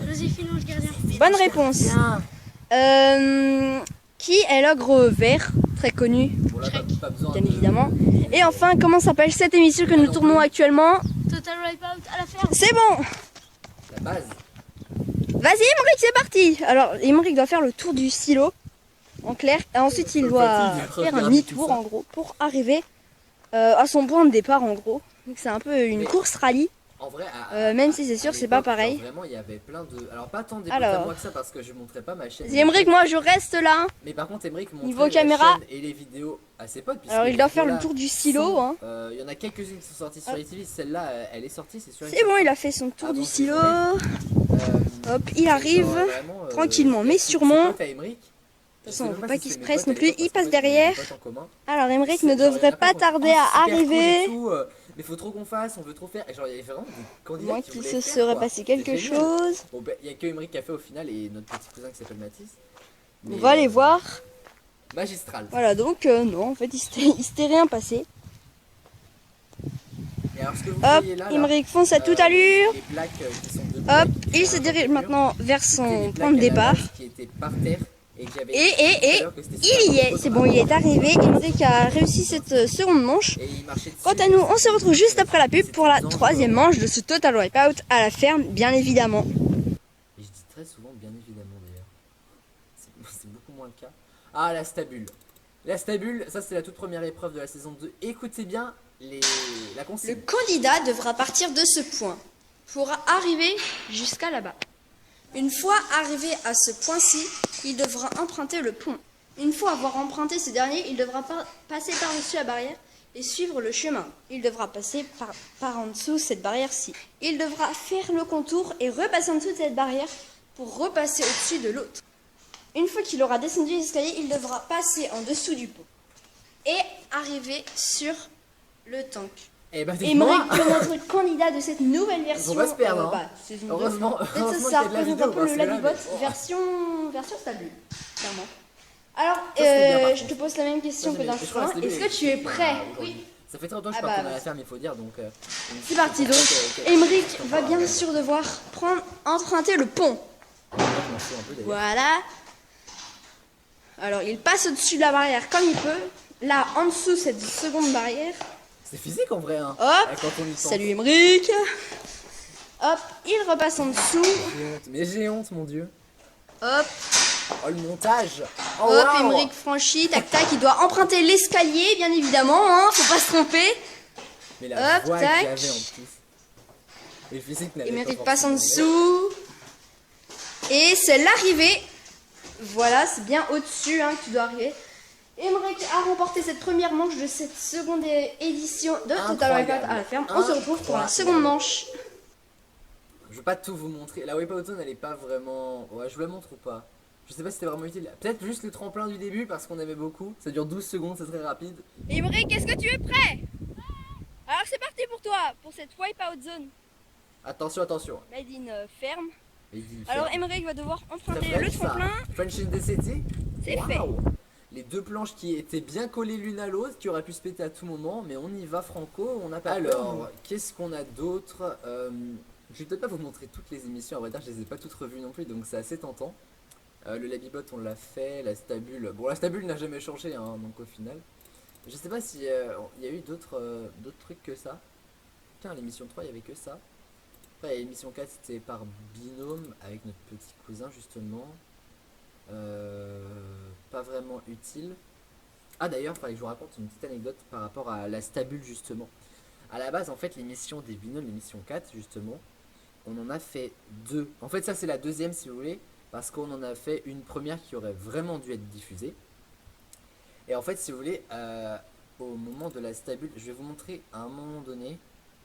Joséphine Ange Gardien. Bonne réponse. Bien. Qui est l'ogre vert, très connu, Bon, là, pas besoin bien de- évidemment. Et enfin, comment s'appelle cette émission que nous tournons actuellement? Total Wipeout à la ferme. C'est bon. La base. Vas-y, Emmerich, c'est parti. Alors, Emmerich doit faire le tour du silo, en clair, et ensuite il doit Fatigue, faire un regarde demi-tour, tout ça. en gros, pour arriver à son point de départ, en gros. Donc, c'est un peu une Mais- course rallye. En vrai, Même si c'est sûr, à c'est pas l'époque, pareil. genre, vraiment, il y avait plein de. Alors, pas tant des Alors. potes à moi que ça parce que je montrais pas ma chaîne. Vas-y, Emmerich, moi, je reste là. Mais par contre, Emmerich montrait Niveau la caméra. chaîne et les vidéos à ses potes. puisque Alors, il les doit faire vidéos le là tour du silo, sont- hein. Il y en a quelques-unes qui sont sorties sur Hop. ITV. Celle-là, elle est sortie, c'est sûr. C'est bon, il a fait son tour Ah, du donc, silo. Euh, Hop, il arrive. tranquillement, mais sûrement. De toute De toute façon, on veut pas qu'il se presse non plus. Il passe derrière. Alors, Emmerich ne Genre, il y en a devrait pas qui ont- tarder Oh, à super cool et arriver. tout, mais faut trop qu'on fasse, on veut trop faire. Et genre, il y avait vraiment des candidats Moi qui qu'il voulaient se faire, serait quoi. passé quelque C'était génial. chose. Bon, bah, il y a que Emmerich qui a fait au final et notre petit cousin qui s'appelle Mathis. On Mais, va aller voir. Magistral. Voilà, donc non, en fait, il s'était rien passé. Et alors, ce que vous Hop, voyez là, Emmerich fonce à toute allure. les plaques qui sont debout, Hop, qui il sont se à dirige l'intérieur, maintenant vers c'était son les point de plaques à la départ. base qui étaient par terre et que j'avais Et, dit tout à l'heure que c'était il y super est, beau. c'est bon, il est arrivé. Emmerich a réussi cette seconde manche. Et il marchait dessus. Quant à nous, on se retrouve juste après la pub C'était pour la dangereux. troisième manche de ce Total Wipeout à la ferme, bien évidemment. Et je dis très souvent, bien évidemment d'ailleurs. C'est beaucoup moins le cas. Ah, la stabule. La stabule, ça c'est la toute première épreuve de la saison 2. Écoutez bien la Le consigne. candidat devra partir de ce point pour arriver jusqu'à là-bas. Une fois arrivé à ce point-ci, il devra emprunter le pont. Une fois avoir emprunté ce dernier, il devra passer par-dessus la barrière et suivre le chemin. Il devra passer par en dessous cette barrière-ci. Il devra faire le contour et repasser en dessous de cette barrière pour repasser au-dessus de l'autre. Une fois qu'il aura descendu les escaliers, il devra passer en dessous du pont et arriver sur le tank. Eh ben, Emmerich, dites-moi. notre candidat de cette nouvelle version. On va se perdre, hein. saison Heureusement, 2. Peut-être heureusement ça qu'il y a de la représente vidéo, un peu parce le que là, Labibot mais- oh. version stabule, clairement. Alors, c'est bien, par je te contre. pose la même question Ça, que c'est dans bien. Je crois que frein. c'était Est-ce bien. que tu es prêt? Oui. Ça fait très longtemps que je Ah pars bah, qu'on a la ferme, il faut dire, donc... C'est parti donc. Emmerich va bien sûr devoir emprunter le pont. Je m'en fous un peu d'ailleurs. Voilà. Alors, il passe au-dessus de la barrière comme il peut. Là, en dessous, cette seconde barrière. C'est physique en vrai, hein. Hop. Quand on y pense. Salut Emmerich. Hop, il repasse en dessous. J'ai honte. Mais j'ai honte, mon dieu. Hop, Oh, le montage. Oh, hop, waouh. Emmerich franchit, tac tac, il doit emprunter l'escalier, bien évidemment, hein, faut pas se tromper. Mais la Hop, voix tac. qu'il y avait en plus. Le physique n'avait Emmerich pas passe en forcément dessous. Et c'est l'arrivée. Voilà, c'est bien au-dessus hein, que tu dois arriver. Emmerich a remporté cette première manche de cette seconde édition de Total Incroyable. Wipeout à la ferme. On se retrouve pour la Incroyable. seconde manche. Je veux pas tout vous montrer. La Wipeout Zone elle est pas vraiment. Ouais, je vous la montre ou pas? Je sais pas si c'était vraiment utile. Peut-être juste le tremplin du début parce qu'on aimait beaucoup. Ça dure 12 secondes, c'est très rapide. Emmerich, est-ce que tu es prêt? Alors c'est parti pour toi, pour cette Wipeout Zone. Attention, attention. Made in ferme. Il dit, Alors Emmerich va devoir très emprunter French, le ça. tremplin. French in the City. C'est Waouh. fait. Les deux planches qui étaient bien collées l'une à l'autre, qui auraient pu se péter à tout moment, mais on y va franco, on a pas peur. Alors, qu'est-ce qu'on a d'autre? Je vais peut-être pas vous montrer toutes les émissions, à vrai dire, je les ai pas toutes revues non plus, donc c'est assez tentant. Le Labibot, on l'a fait, la Stabule. Bon, la Stabule n'a jamais changé, hein, donc au final. Je sais pas si il y a eu d'autres trucs que ça. Tiens, l'émission 3, il y avait que ça. Après, l'émission 4, c'était par binôme avec notre petit cousin, justement. Pas vraiment utile. Ah, d'ailleurs, il fallait que je vous raconte une petite anecdote par rapport à la Stabule, justement. À la base, en fait, l'émission des binômes, l'émission 4, justement, on en a fait deux. En fait, ça, c'est la deuxième, si vous voulez, parce qu'on en a fait une première qui aurait vraiment dû être diffusée. Et en fait, si vous voulez, au moment de la stabule. Je vais vous montrer à un moment donné.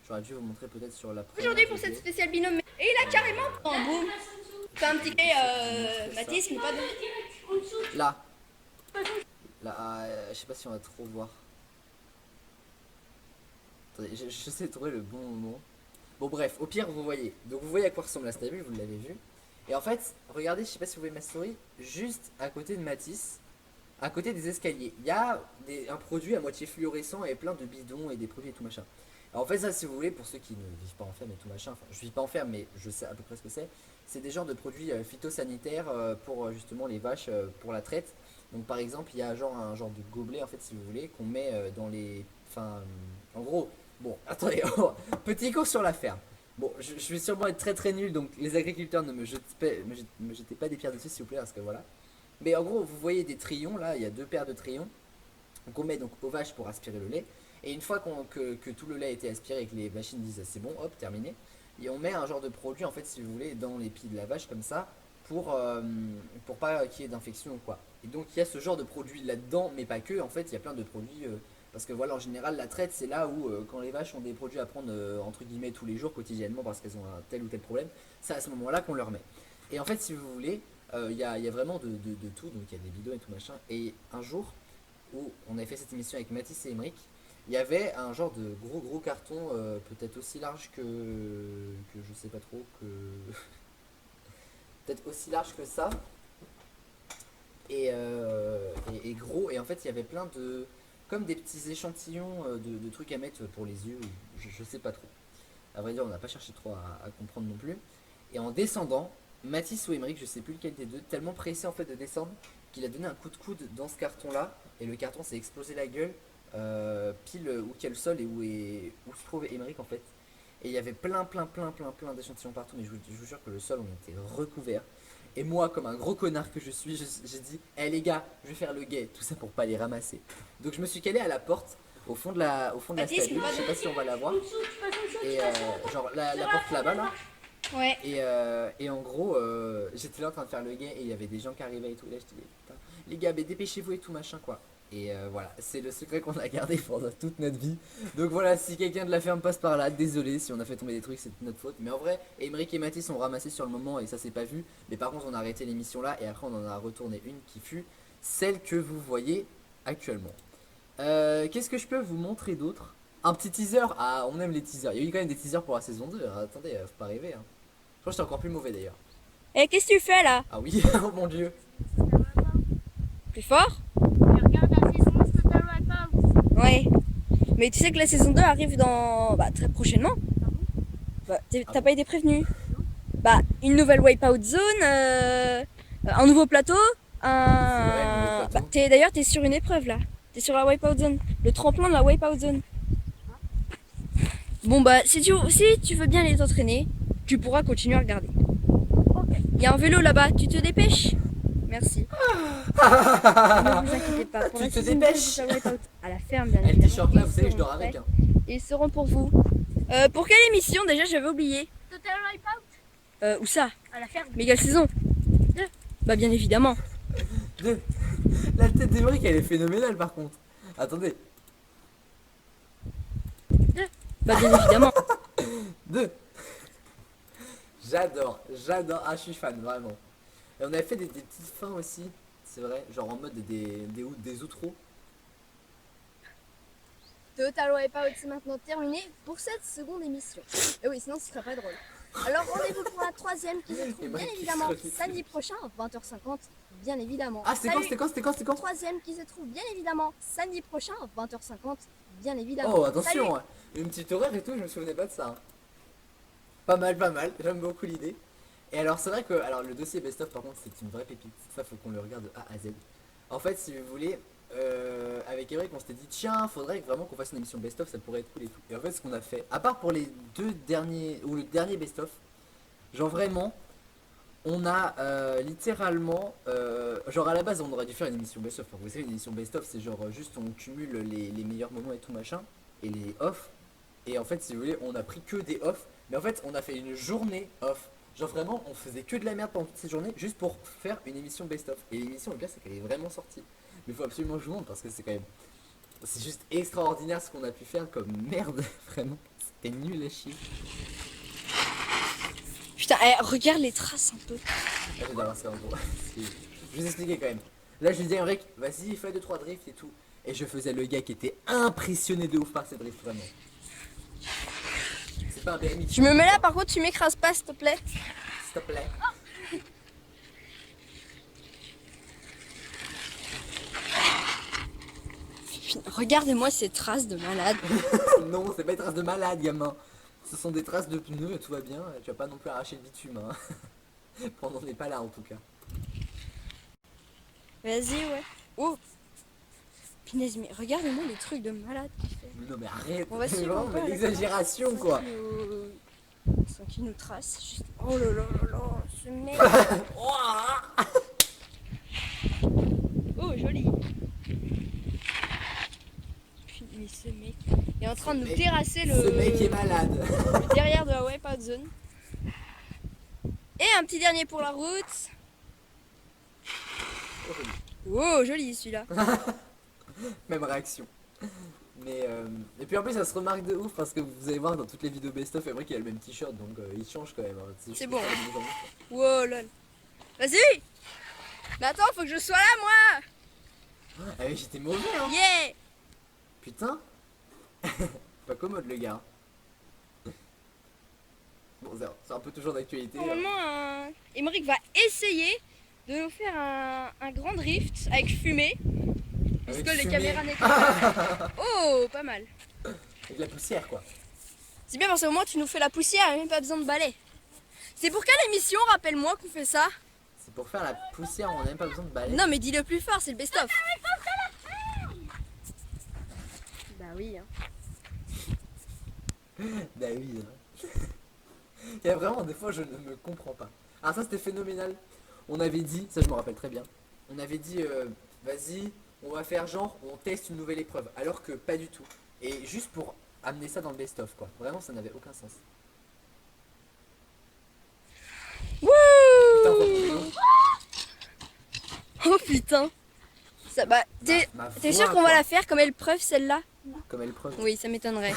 J'aurais dû vous montrer peut-être sur la première Aujourd'hui pour cette vidéo. spéciale binôme. Et il a carrément. En boum. Fait un petit Mathis, mais pas de. Là. Là, je sais pas si on va trop voir. Attendez, je sais trouver le bon moment. Bon bref, au pire vous voyez. Donc vous voyez à quoi ressemble la stabule, vous l'avez vu. Et en fait, regardez, je sais pas si vous voyez ma souris, juste à côté de Matisse, à côté des escaliers, il y a un produit à moitié fluorescent et plein de bidons et des produits et tout machin. Alors en fait ça, si vous voulez, pour ceux qui ne vivent pas en ferme et tout machin, enfin je vis pas en ferme mais je sais à peu près ce que c'est des genres de produits phytosanitaires pour justement les vaches pour la traite. Donc par exemple il y a un genre de gobelet en fait si vous voulez qu'on met dans les... Enfin en gros, bon attendez, petit cours sur la ferme. Bon, je vais sûrement être très nul, donc les agriculteurs ne me jetez pas des pierres dessus s'il vous plaît, parce que voilà. Mais en gros, vous voyez des trillons, là, il y a 2 paires de trillons, qu'on met donc aux vaches pour aspirer le lait. Et une fois que tout le lait a été aspiré et que les machines disent c'est bon, hop, terminé, et on met un genre de produit, en fait, si vous voulez, dans les pieds de la vache, comme ça, pour pas qu'il y ait d'infection ou quoi. Et donc, il y a ce genre de produit là-dedans, mais pas que, en fait, il y a plein de produits... parce que voilà, en général, la traite, c'est là où, quand les vaches ont des produits à prendre, entre guillemets, tous les jours, quotidiennement, parce qu'elles ont un tel ou tel problème, c'est à ce moment-là qu'on leur met. Et en fait, si vous voulez, il y a vraiment de tout, donc il y a des bidons et tout machin. Et un jour, où on avait fait cette émission avec Mathis et Emeric, il y avait un genre de gros carton, peut-être aussi large que je sais pas trop, que... peut-être aussi large que ça, et gros, et en fait, il y avait plein de... comme des petits échantillons de trucs à mettre pour les yeux, je sais pas trop. À vrai dire, on n'a pas cherché trop à comprendre non plus. Et en descendant, Mathis ou Emeric, je sais plus lequel des deux, tellement pressé en fait de descendre, qu'il a donné un coup de coude dans ce carton là, et le carton s'est explosé la gueule, pile où qu'il y a le sol et où se trouvait Emeric en fait. Et il y avait plein d'échantillons partout, mais je vous jure que le sol on était recouvert. Et moi, comme un gros connard que je suis, j'ai dit, hé les gars, je vais faire le guet, tout ça pour pas les ramasser. Donc je me suis calé à la porte, au fond de la statue, je sais pas si on va la voir. Et genre la porte là-bas là. Ouais. Et en gros, j'étais là en train de faire le guet et il y avait des gens qui arrivaient et tout. Et là, je disais, putain, les gars, mais dépêchez-vous et tout machin quoi. Et voilà, c'est le secret qu'on a gardé pendant toute notre vie. Donc voilà, si quelqu'un de la ferme passe par là, désolé si on a fait tomber des trucs, c'est notre faute. Mais en vrai, Emeric et Mathis ont ramassé sur le moment et ça s'est pas vu. Mais par contre, on a arrêté l'émission là et après on en a retourné une qui fut celle que vous voyez actuellement. Qu'est-ce que je peux vous montrer d'autre? Un petit teaser. Ah, on aime les teasers. Il y a eu quand même des teasers pour la saison 2. Attendez, faut pas rêver. Hein. Je crois que j'étais encore plus mauvais d'ailleurs. Et qu'est-ce que tu fais là? Ah oui, oh mon dieu. Plus fort? Regarde la saison Total Wipeout. Ouais. Mais tu sais que la saison 2 arrive dans. Bah, très prochainement. Bah, t'as pas été prévenu? Bah, une nouvelle Wipeout Zone, un nouveau plateau, C'est vrai, le nouveau plateau. Bah, d'ailleurs, t'es sur une épreuve là. T'es sur la Wipeout Zone. Le tremplin de la Wipeout Zone. Bon, bah, si tu veux bien aller t'entraîner, tu pourras continuer à regarder. Il y a un vélo là-bas, tu te dépêches? Merci. Ne vous inquiétez pas. Pour Tu la te saison 2 dépêches. de la Wipeout à la ferme, bien Et le évidemment, t-shirt là, ils vous savez que je seront dors avec. prêts. Hein. Ils seront pour vous. Pour quelle émission déjà? J'avais oublié. Total Wipeout. Où ça? À la ferme. Méga saison. Bah bien évidemment. La tête d'Emeric elle est phénoménale par contre. Attendez. Bah bien évidemment. 2. J'adore. Ah, je suis fan, vraiment. Et on avait fait des petites fins aussi, c'est vrai, genre en mode des outros. Total Wipeout, c'est maintenant terminé pour cette seconde émission. Et oui, sinon ce serait pas drôle. Alors rendez-vous pour la troisième qui se trouve bien évidemment samedi prochain, 20h50, bien évidemment. Ah, c'était quand? Troisième qui se trouve bien évidemment samedi prochain, 20h50, bien évidemment. Oh, attention, hein. Une petite horaire et tout, je me souvenais pas de ça. Hein. Pas mal, j'aime beaucoup l'idée. Et alors, c'est vrai que alors le dossier best-of, par contre, c'est une vraie pépite. Ça, faut qu'on le regarde de A à Z. En fait, si vous voulez, avec Emeric, on s'était dit, tiens, faudrait vraiment qu'on fasse une émission best-of, ça pourrait être cool et tout. Et en fait, ce qu'on a fait, à part pour les 2 derniers, ou le dernier best-of, genre vraiment, on a littéralement, genre à la base, on aurait dû faire une émission best-of. Enfin, vous savez, une émission best-of, c'est genre juste on cumule les meilleurs moments et tout machin, et les off. Et en fait, si vous voulez, on a pris que des off. Mais en fait, on a fait une journée off. Genre vraiment, on faisait que de la merde pendant toute cette journée juste pour faire une émission best-of. Et l'émission, le gars, c'est qu'elle est vraiment sortie. Mais il faut absolument que je vous montre parce que c'est quand même C'est juste extraordinaire ce qu'on a pu faire comme merde, vraiment. C'était nul à chier. Putain, regarde les traces un peu. Là, j'ai d'avancé en gros. Je vais vous expliquer quand même. Là, je lui dis à Emric, vas-y, fais 2-3 drifts et tout. Et je faisais le gars qui était impressionné de ouf par ces drifts, vraiment. C'est pas un BMX. Je me mets là, par contre, tu m'écrases pas, s'il te plaît. S'il te plaît. Putain, regardez-moi ces traces de malade. Non, c'est pas des traces de malade, gamin. Ce sont des traces de pneus, tout va bien. Tu vas pas non plus arracher le bitume, hein. Pendant on n'est pas là, en tout cas. Vas-y, ouais. Oh. Punaise, mais regardez-moi les trucs de malade qu'il fait. Non, mais arrête. On va suivre Non, un peu mais avec l'exagération, quoi. Sans qu'il nous trace. Juste... Oh là là là là, ce mec. Oh, joli. Puis, mais ce mec est en train de nous terrasser Ce mec est malade. le derrière de la wipeout zone. Et un petit dernier pour la route. Oh, joli celui-là. Même réaction. Mais et puis en plus ça se remarque de ouf parce que vous allez voir dans toutes les vidéos best-of, Emric il a le même t-shirt donc il change quand même. Hein. C'est bon. Wow, lol. Vas-y. Mais attends, faut que je sois là, moi. Ah oui, j'étais mauvais hein. Yeah. Putain. Pas commode le gars. Bon, c'est un peu toujours d'actualité. Normalement, Emric va essayer de nous faire un grand drift avec fumée. Parce Avec que les fumée. caméras n'étaient pas. Oh, pas mal. Avec la poussière quoi. C'est bien parce qu'au moins tu nous fais la poussière et même pas besoin de balai. C'est pour quelle émission, rappelle-moi, qu'on fait ça? C'est pour faire la poussière, on n'a même pas besoin de balai. Non, mais dis-le plus fort, c'est le best-of. Bah oui. Hein. Bah oui. Hein. Il y a vraiment des fois je ne me comprends pas. Ah ça c'était phénoménal. On avait dit, ça je me rappelle très bien. On avait dit vas-y, on va faire genre on teste une nouvelle épreuve. Alors que pas du tout. Et juste pour amener ça dans le best-of quoi. Vraiment ça n'avait aucun sens. Wouh. Putain, vraiment, Oh putain. Ça, bah, t'es ma sûr voix, qu'on va quoi. la faire comme épreuve celle-là? Comme épreuve. Oui, ça m'étonnerait.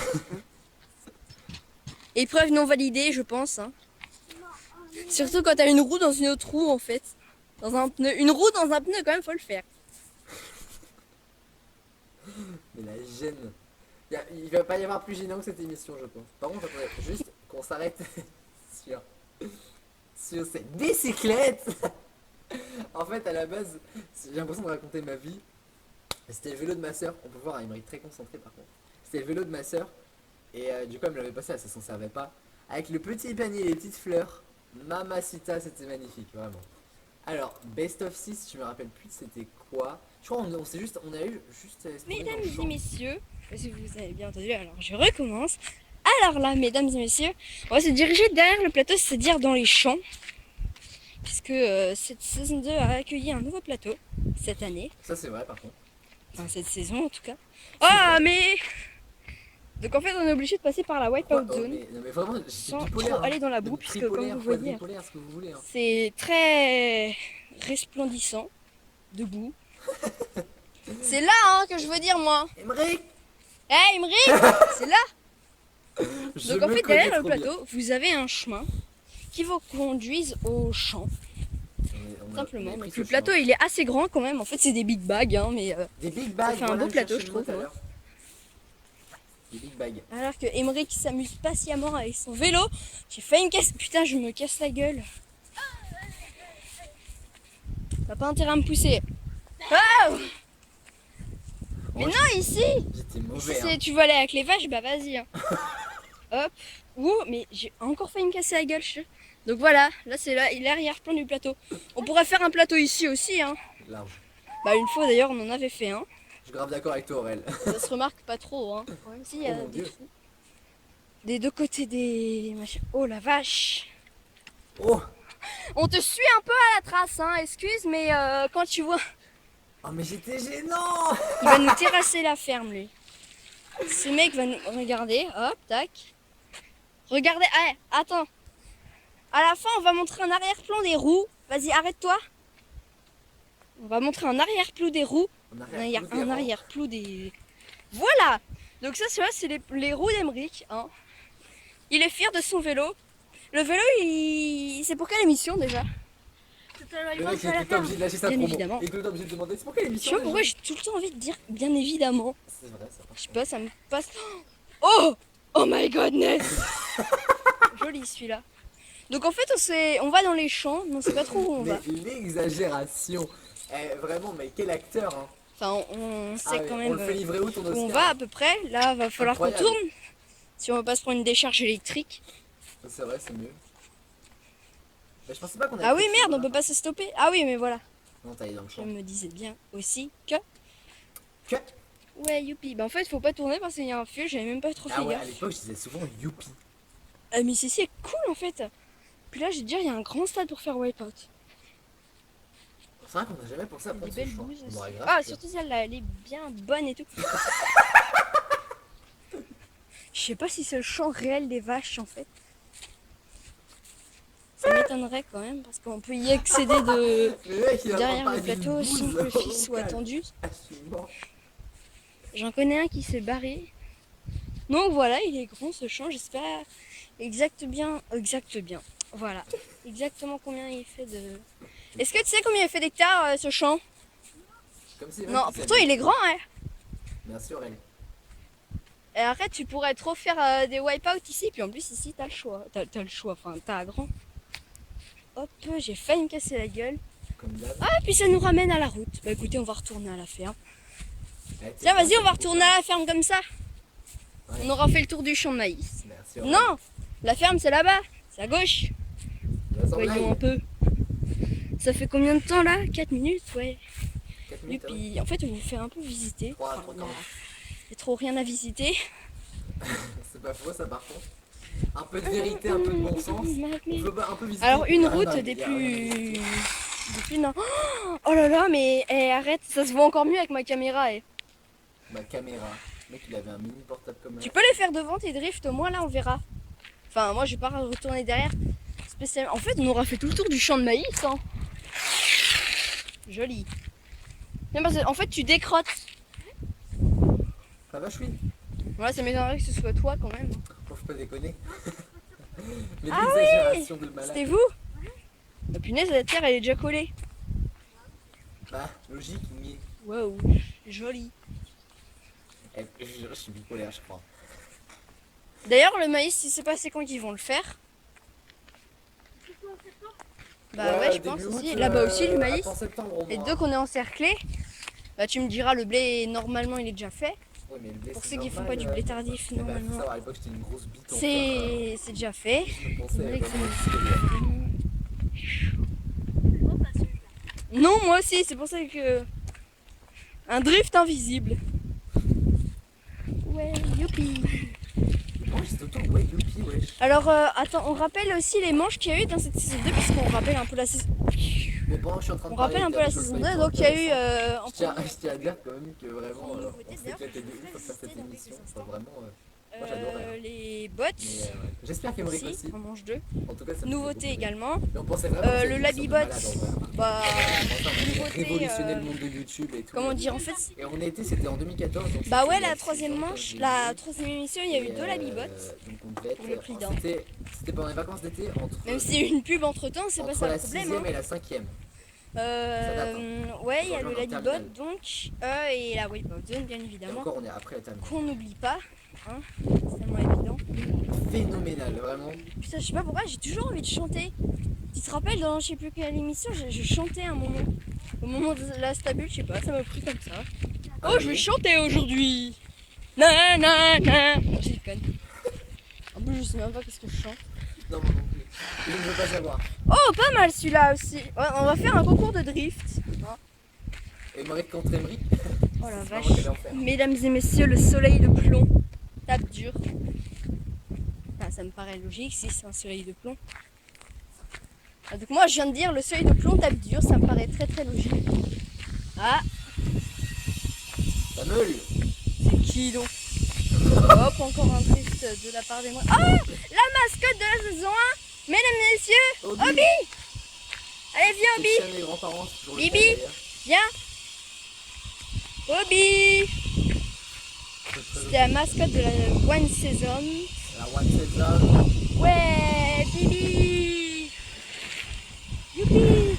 Épreuve non validée, je pense. Hein. Surtout quand t'as une roue dans une autre roue en fait. Dans un pneu. Une roue dans un pneu quand même, faut le faire. Mais la gêne. Il va pas y avoir plus gênant que cette émission je pense. Par contre, faudrait juste qu'on s'arrête sur cette bicyclette. En fait, à la base, j'ai l'impression de raconter ma vie. C'était le vélo de ma soeur. On peut voir, il m'a très concentré par contre. C'était le vélo de ma soeur. Et du coup, elle me l'avait passé, ça s'en servait pas. Avec le petit panier et les petites fleurs. Mamacita, c'était magnifique, vraiment. Alors, Best of 6, je me rappelle plus c'était quoi. Je crois on s'est juste, on a eu juste... Mesdames et messieurs, si vous avez bien entendu, alors je recommence. Alors là, mesdames et messieurs, on va se diriger derrière le plateau, c'est-à-dire dans les champs. Puisque cette saison 2 a accueilli un nouveau plateau cette année. Ça c'est vrai par contre. Enfin, cette saison en tout cas. Ah, mais... Donc en fait, on est obligé de passer par la wipeout Oh, zone. non mais vraiment, Sans trop aller dans la boue, puisque comme vous voyez, ce que vous voulez. Hein. c'est très resplendissant de boue. C'est là hein, que je veux dire moi. Emric, Hey Imric, c'est là. je Donc en me fait, connais derrière le trop bien. plateau, vous avez un chemin qui vous conduise au champ. Simplement. on a pris Donc ce le plateau, chemin. il est assez grand quand même. En fait, c'est des big bags, hein, mais Des big bags. fait un beau plateau, je trouve, moi. Des big bags. alors que Emric s'amuse patiemment avec son vélo, j'ai failli me casser. Putain, je me casse la gueule. T'as pas intérêt à me pousser. Oh mais Oh, non, ici, J'étais si mauvais. c'est- Hein. tu veux aller avec les vaches, bah vas-y. Hein. Hop. Ouh, mais j'ai encore failli me casser la gueule. Donc voilà, là c'est l'arrière-plan du plateau. On pourrait faire un plateau ici aussi. Hein. Large. Bah une fois d'ailleurs, on en avait fait un. Je suis grave d'accord avec toi, Aurel. Ça se remarque pas trop. Hein. Même s'il y a Oh mon des Dieu. trous. Des deux côtés des machins. Oh la vache. Oh, On te suit un peu à la trace, hein. Excuse, mais quand tu vois, oh mais j'étais gênant. il va nous terrasser la ferme lui. Ce mec va nous regarder. Hop, tac. Regardez. Ah, attends. À la fin, on va montrer un arrière-plan des roues. Vas-y, arrête-toi. On va montrer un arrière-plan des roues. Un arrière-plan Voilà. Donc ça, c'est les roues d'Emeric. Hein. Il est fier de son vélo. Le vélo, c'est pour quelle émission déjà? Le mec il est tout le temps obligé de lâcher sa Bien promo. évidemment. Il est tout le temps obligé de demander c'est pour quelle Je sais émission pas déjà pourquoi j'ai tout le temps envie de dire bien évidemment. C'est vrai, ça Je sais pas, ça me passe. Oh! Oh my godness! Joli celui-là. Donc en fait, on va dans les champs, mais on sait pas trop où on va. Mais l'exagération. Vraiment, mais quel acteur hein. Enfin, on sait quand On même le fait livrer où ton où Oscar? on va à peu près. Là, va falloir qu'on Incroyable. tourne. Si on veut pas se prendre une décharge électrique. C'est vrai, c'est mieux. Mais je pensais pas qu'on avait Ah oui, fait merde, ce on peut pas se stopper. Ah oui, mais voilà. Non, t'es allé dans le Je champ. me disais bien aussi que. Que Ouais, youpi. Bah en fait, faut pas tourner parce qu'il y a un fil, j'avais même pas trop Ah fait ouais, à gaffe. l'époque, je disais souvent youpi. Mais c'est cool en fait. Puis là, j'ai dit, il y a un grand stade pour faire Wipeout. C'est vrai qu'on n'a jamais pensé à Il y a des prendre ce belles champ. bouses On aussi. aurait grave Ah, pu. surtout celle-là, elle est bien bonne et tout. Je sais pas si c'est le champ réel des vaches en fait. Ça m'étonnerait quand même parce qu'on peut y accéder de Le mec, il a derrière pas le parlé d'une plateau bouse sans que le au fil soit calme. tendu. Ah, je suis mort. J'en connais un qui s'est barré. Donc voilà, il est grand ce champ, j'espère exact bien. Voilà, exactement combien il fait de... Est-ce que tu sais combien il fait d'hectares ce champ? Comme si Non, pourtant il est grand hein. Bien sûr, elle. Et arrête, tu pourrais trop faire des wipeouts ici, puis en plus ici t'as le choix. T'as le choix, enfin t'as un grand. Hop, j'ai failli me casser la gueule. Comme d'hab. Ah, puis ça nous ramène à la route. Bah écoutez, on va retourner à la ferme. Ouais, t'es Tiens, bien, vas-y, on va t'es retourner à la ferme comme ça. Ouais. On aura fait le tour du champ de maïs. Merci, Aurèle. Non, la ferme c'est là-bas, c'est à gauche. Vas-y, Voyons un peu. Ça fait combien de temps là? 4 minutes, ouais. 4 Et minutes, ouais. puis en fait, on vous fait un peu visiter. Trois, Enfin, trois, non, quarante. il y a trop rien à visiter. C'est pas faux, ça par contre. Un peu de vérité, un peu de bon sens. On veut un peu visiter. Alors une Il y a rien route à- des il y a rien à plus... visiter. des plus... non. Oh là là, mais arrête, ça se voit encore mieux avec ma caméra. Ma caméra. Le mec, il avait un mini portable comme Tu peux les faire devant tes drifts, au moins là on verra. Enfin, moi je vais pas retourner derrière. Spécialement. En fait, on aura fait tout le tour du champ de maïs. Hein. Joli. Non, parce que, en fait, tu décrottes. La vache, oui. Voilà, ça m'étonnerait que ce soit toi quand même. Faut pas déconner. Mais Ah l'exagération de malade. C'était vous? La punaise, la terre elle est déjà collée. Bah, logique, mais. Waouh, joli. Je suis bipolaire, je crois. D'ailleurs, le maïs, il s'est passé quand ils vont le faire? Bah ouais, je pense début aussi. août, Là-bas aussi, du maïs. attends septembre au Et moins. donc, on est encerclé. Bah, tu me diras, le blé, normalement, il est déjà fait. Ouais, mais le blé, Pour c'est ceux qui font normal, pas du blé tardif, Eh ben, faut normalement. savoir, à l'époque, j'étais une grosse bite en fer. C'est déjà fait. Je me pensais C'est vrai que vraiment c'est- Non, moi aussi, c'est pour ça que. Un drift invisible. Ouais, youpi. Moi, j'étais autant, ouais, youpi, wesh. Alors, attends, on rappelle aussi les manches qu'il y a eu dans cette saison 2, parce qu'on rappelle un peu la saison. Mais bon, je suis en train de On rappelle un peu la saison 2, donc il y a eu. En Je tiens à dire quand même que vraiment, Une on nouveauté, s'est d'ailleurs, éclaté de je ouf vais à faire cette visiter dans émission. quelques Enfin, instants. vraiment, moi j'adorais. Hein. Les bots. Mais ouais. J'espère qu'Emeric aussi. On mange deux. En tout cas, ça me fait Nouveauté beaucoup plaisir. également. Mais on pensait vraiment que Le c'était une émission de Labibot. malade, en vrai. Bah. Enfin, on a nouveauté, révolutionné le monde de YouTube et tout. Comment dire, en fait. Et on a été, c'était en 2014. Donc Bah c'était ouais, il y a la six troisième ans, manche, quand la j'ai troisième émission, il y a eu vu. deux Et, Labibots. donc on devait être. Pour le prix d'un. C'était pendant les vacances d'été entre. Même s'il y a eu une pub entre temps, c'est pas entre ça la le problème. 6ème Hein. et la 5ème. date, Ouais, il y a Genre le en Labibot terminale. donc, et la Wipeout Zone, bien Et évidemment. encore, on est après la terminale. Qu'on n'oublie pas, hein, c'est tellement évident. Phénoménal, vraiment. Putain, je sais pas pourquoi, j'ai toujours envie de chanter. Tu te rappelles, dans je sais plus quelle émission, je chantais à un moment. Au moment de la stabule, je sais pas, ça m'a pris comme ça. Ah Oh, je vais chanter aujourd'hui. Na na na. Non, je déconne. En plus, je sais même pas qu'est-ce que je chante. Non, moi non plus. Je ne veux pas savoir. Oh, pas mal celui-là aussi. Ouais, on va faire un concours de drift. Emeric contre Emeric. Oh la C'est vache. vraiment quel enfer. Mesdames et messieurs, le soleil de plomb tape dur. Enfin, ça me paraît logique si c'est un soleil de plomb. Ah, donc moi je viens de dire le soleil de plomb tape dur, ça me paraît très très logique. Ah, La meule. c'est qui donc? Hop, encore un drift de la part des mois. Oh, la mascotte de la saison 1. Mesdames et messieurs, Obi. Allez, viens Obi. C'est mes grands-parents, c'est toujours le cas, Bibi. d'ailleurs. Viens. Obi. C'était la mascotte de la One Season. La One Season. Ouais, Bibi. Youpi.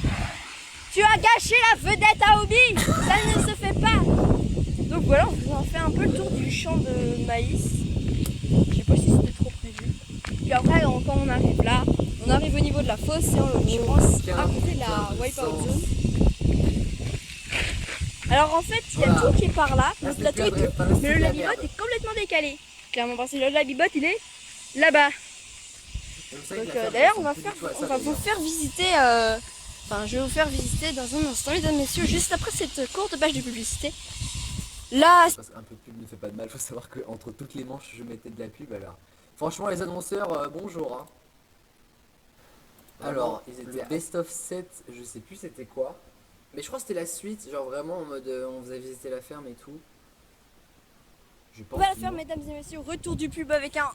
Tu as gâché la vedette à Obi. Ça ne se fait pas. Donc voilà, on vous en fait un peu le tour du champ de maïs. Je sais pas si c'était trop prévu. Puis après, quand on arrive là, on arrive au niveau de la fosse et en l'occurrence à côté de la wipeout zone. Alors en fait, il y a tout qui est par là, le plateau est tout, mais le labibot est complètement décalé. Clairement parce que le labibot il est là-bas. Donc d'ailleurs on va vous faire visiter, enfin je vais vous faire visiter dans un instant mesdames et messieurs, juste après cette courte page de publicité. Là, parce qu'un peu de pub ne fait pas de mal, faut savoir que entre toutes les manches je mettais de la pub alors. Franchement les annonceurs, bonjour hein. Alors, ils étaient best of 7, je sais plus c'était quoi. Mais je crois que c'était la suite, genre vraiment en mode on vous a visité la ferme et tout. Je pense. on va la faire mesdames et messieurs, retour du pub avec un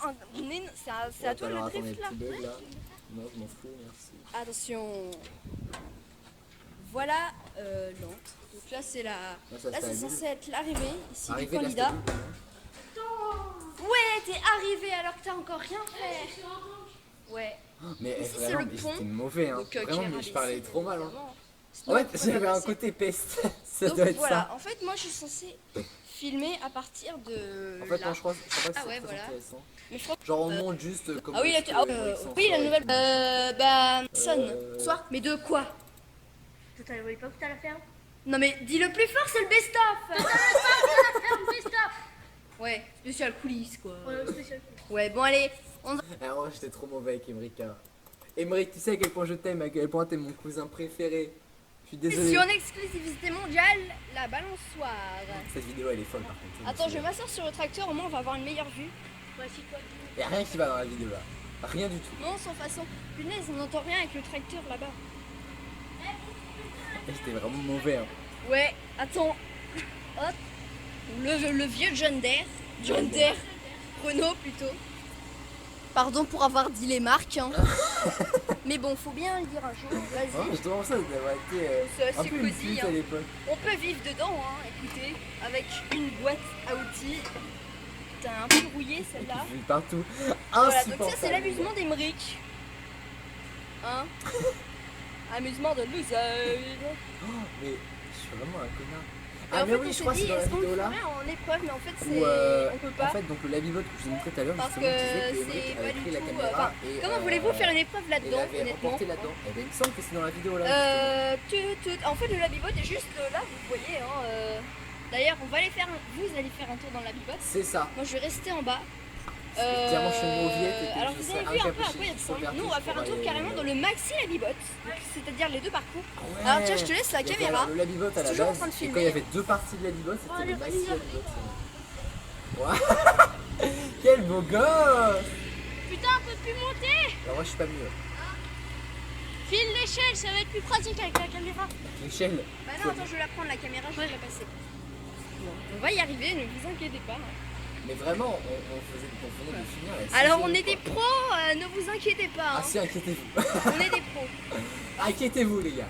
c'est à toi le attendez, drift là. petit bug, là. Non, je m'en fous, merci. Attention. Voilà l'entre. Donc là c'est la. Là, ça Là se c'est annule. censé être l'arrivée ici du Arrivé, là, candidat. c'était bon. Ouais, t'es arrivé alors que t'as encore rien fait. Ouais. Mais Ici, c'est vraiment, le mais pont. c'était mauvais hein. Donc, Vraiment, qui est mais je parlais rabaissé, trop mal hein. évidemment. En fait, Sinon, j'avais un rabaissé. côté peste. Ça Donc doit être voilà, ça. en fait moi je suis censée filmer à partir de En fait, là. non, je crois pas que c'est Ah ouais, très voilà. intéressant. Mais je crois Genre, on monte juste comme. Ah oui, oui la nouvelle. Bah sonne. Soir. Mais de quoi? Tout à l'heure, pas tout à la ferme. Non mais dis le plus fort, c'est le best-of. Ouais, spécial coulisses quoi. Spécial. Ouais, bon allez. Alors, j'étais trop mauvais avec Emmerich. Hein. Emmerich, tu sais à quel point je t'aime, à quel point t'es mon cousin préféré. Je suis désolé. Si en exclusivité mondiale, la balançoire. Cette vidéo elle est folle par contre. Attends, je vais m'asseoir sur le tracteur, au moins on va avoir une meilleure vue. Voici quoi. Y'a rien qui va dans la vidéo là. Rien du tout. Non, sans façon. Punaise, on n'entend rien avec le tracteur là-bas. Et j'étais vraiment mauvais. Hein. Ouais, attends. Hop. Le vieux John Deere. John Deere. Renault plutôt. Pardon pour avoir dit les marques. Hein. Mais bon, faut bien le dire un jour. Vas-y. Oh, je trouve ça d'avoir été C'est un assez peu une cosy, pute hein. à l'époque. On peut vivre dedans, hein, écoutez. Avec une boîte à outils. Putain, un peu rouillée celle-là. Vu partout. Voilà, donc Insupportable. ça c'est l'amusement d'Emeric. Hein. Amusement de loser. Mais je suis vraiment un connard. Et Ah en mais fait, oui, on je s'est crois que dit, c'est dans la est-ce qu'on le vidéo là. ferait en épreuve, mais en fait, Où, c'est on peut pas. En fait, donc le labibot que je vous ai montré tout à l'heure, Parce justement, que disait que c'est Emmerich pas avait du pris la tout. caméra Enfin, et, comment voulez-vous faire une épreuve et là-dedans, l'avait honnêtement? emporté là-dedans. Et ben il me semble que c'est dans la vidéo là. En fait, le labibot est juste là, vous voyez. Hein, D'ailleurs, on va aller faire. Vous allez faire un tour dans le labibot. C'est ça. Moi, je vais rester en bas. Clairement, je suis une mauviette et que Alors, je vous serais avez vu un peu incapable à quoi il de ressemble. faire Nous, on tout va faire un pour tour aller, carrément dans le maxi labibot, c'est-à-dire les deux parcours. Ouais. Alors, tiens, je te laisse la Il y avait caméra. Le labibot à la toujours en base. train de Et filmer. quand il y avait deux parties de labibot, c'était allez, le maxi vas-y, labibot. Ouais. Quel beau gosse. Putain, on peut plus monter. Alors moi je suis pas mieux. File l'échelle, ça va être plus pratique avec la caméra. L'échelle. Bah non, attends, je vais la prendre la caméra, je vais la passer. Bon, on va y arriver, ne vous inquiétez pas. Hein. Mais vraiment, on venait de finir la Alors, saison, on est quoi. des pros, ne vous inquiétez pas. Ah Hein. si, inquiétez-vous. On est des pros. Inquiétez-vous les gars.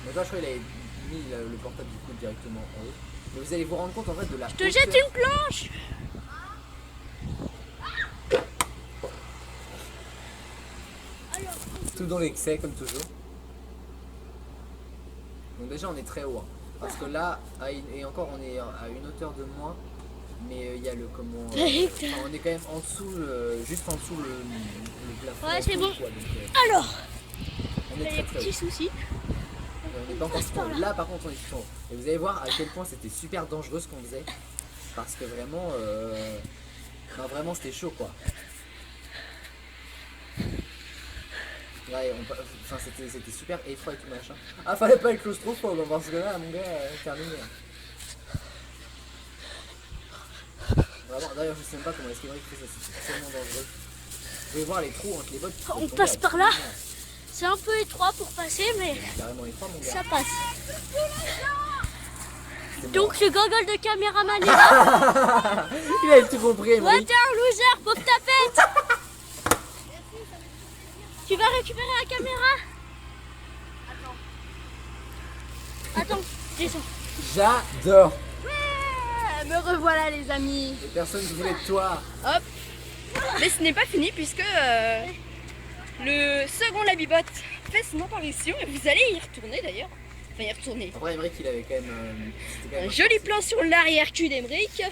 Mais toi je crois qu'il avait mis le portable du coup directement en haut. Mais vous allez vous rendre compte en fait de la. Je te jette une planche. Tout dans l'excès comme toujours. Donc déjà on est très haut. Hein. Parce que là, et encore on est à une hauteur de moins. Mais il y a le comment. Enfin, on est quand même en dessous, juste en dessous le plafond. Ouais, c'est bon. Quoi, donc, Alors, on est il y très a des très haut. petits soucis. On n'est pas encore super haut. Là par contre on est super haut. Et vous allez voir à quel point c'était super dangereux ce qu'on faisait. Parce que vraiment, non, vraiment c'était chaud quoi. Ouais, enfin c'était super effrayant et tout machin. Ah fallait pas être claustrophobe parce que là mon gars terminé. Vraiment, d'ailleurs je sais même pas comment est-ce qu'il fait ça, c'est tellement dangereux. Vous pouvez voir les trous entre les bottes. qui On peuvent tomber passe par là. absolument. C'est un peu étroit pour passer, mais C'est carrément étroit mon gars. ça passe. C'est Donc le gogol de caméraman est là. Il a tout compris, Emmerich. Water loser, pauvre tapette. Tu vas récupérer la caméra. Attends, descends. J'adore. Me revoilà les amis. Et personne ne voulait de toi. Hop. Mais ce n'est pas fini puisque le second Labibote fait son apparition et vous allez y retourner d'ailleurs. Enfin y retourner. Après, Emmerich, il avait quand même. C'était quand même Un joli plan sur l'arrière-cul d'Emeric.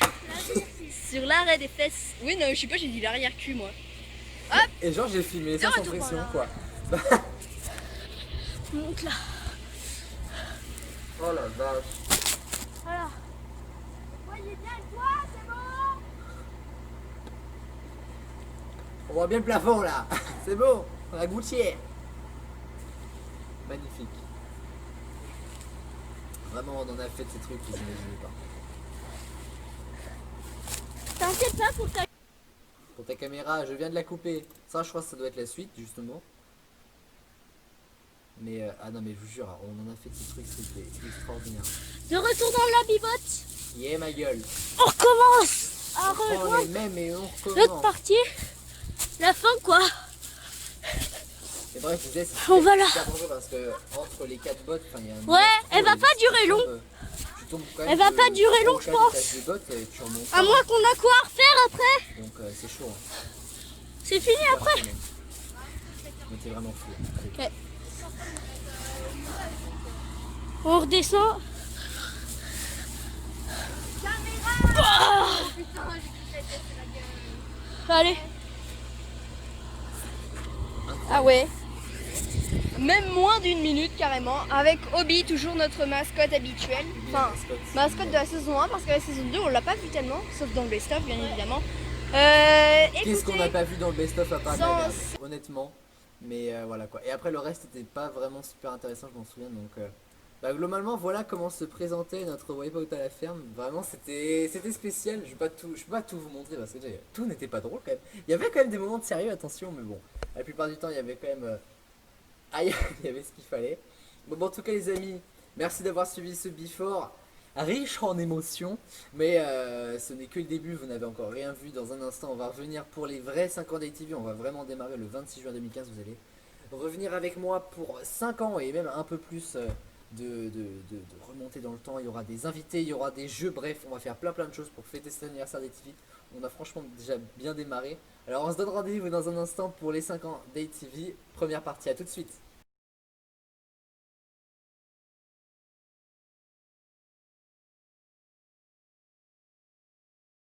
Sur l'arrêt des fesses. Oui non je sais pas, j'ai dit l'arrière-cul moi. Et genre, j'ai filmé sans retour pression, par quoi. Monte là. Oh la vache. Voilà. Voyez bien toi, c'est bon. On voit bien le plafond là. C'est beau. La gouttière. Magnifique. Vraiment, on en a fait de ces trucs, vous imaginez pas. T'inquiète pas pour ta... Pour ta caméra, je viens de la couper. Ça, je crois que ça doit être la suite, justement. Mais, ah non, mais je vous jure, on en a fait de ces trucs, c'était extraordinaire. De retour dans la bibote. Yeah, ma gueule. On recommence à On prend les rejoindre mêmes et on l'autre recommence. partie. La fin quoi. Et bref, je disais, c'est On va là. super dangereux parce que entre les 4 bottes, enfin, il y a un Ouais, monstre, elle va et pas si durer tu long. tombes, tu tombes quand même Elle va de pas durer 3 long, ou je 4 pense. étages de bottes et tu remontes À pas. moins qu'on a quoi à refaire après. Donc c'est chaud. Hein. C'est fini après. Mais t'es vraiment fou. Ok. On redescend. Allez. Ah ouais. Même moins d'une minute carrément. Avec Obi, toujours notre mascotte habituelle. Enfin, mascotte de la saison 1 parce que la saison 2 on l'a pas vu tellement. Sauf dans le best-of bien évidemment. Qu'est-ce qu'on n'a pas vu dans le best-of à part de la sans- merde, honnêtement. Mais voilà quoi. Et après le reste était pas vraiment super intéressant, je m'en souviens. Donc bah, globalement voilà comment se présentait notre Wipeout à la ferme. Vraiment c'était spécial. Je peux pas tout vous montrer parce que déjà, tout n'était pas drôle quand même. Il y avait quand même des moments de sérieux, attention, mais bon. La plupart du temps il y avait quand même il y avait ce qu'il fallait. Bon, en tout cas les amis, merci d'avoir suivi ce before riche en émotions, mais ce n'est que le début, vous n'avez encore rien vu. Dans un instant on va revenir pour les vrais 5 ans d'ATV, on va vraiment démarrer le 26 juin 2015, vous allez revenir avec moi pour 5 ans et même un peu plus de remonter dans le temps. Il y aura des invités, il y aura des jeux, bref on va faire plein de choses pour fêter cet anniversaire d'ATV. On a franchement déjà bien démarré. Alors on se donne rendez-vous dans un instant pour les 5 ans d'ATV, première partie, à tout de suite.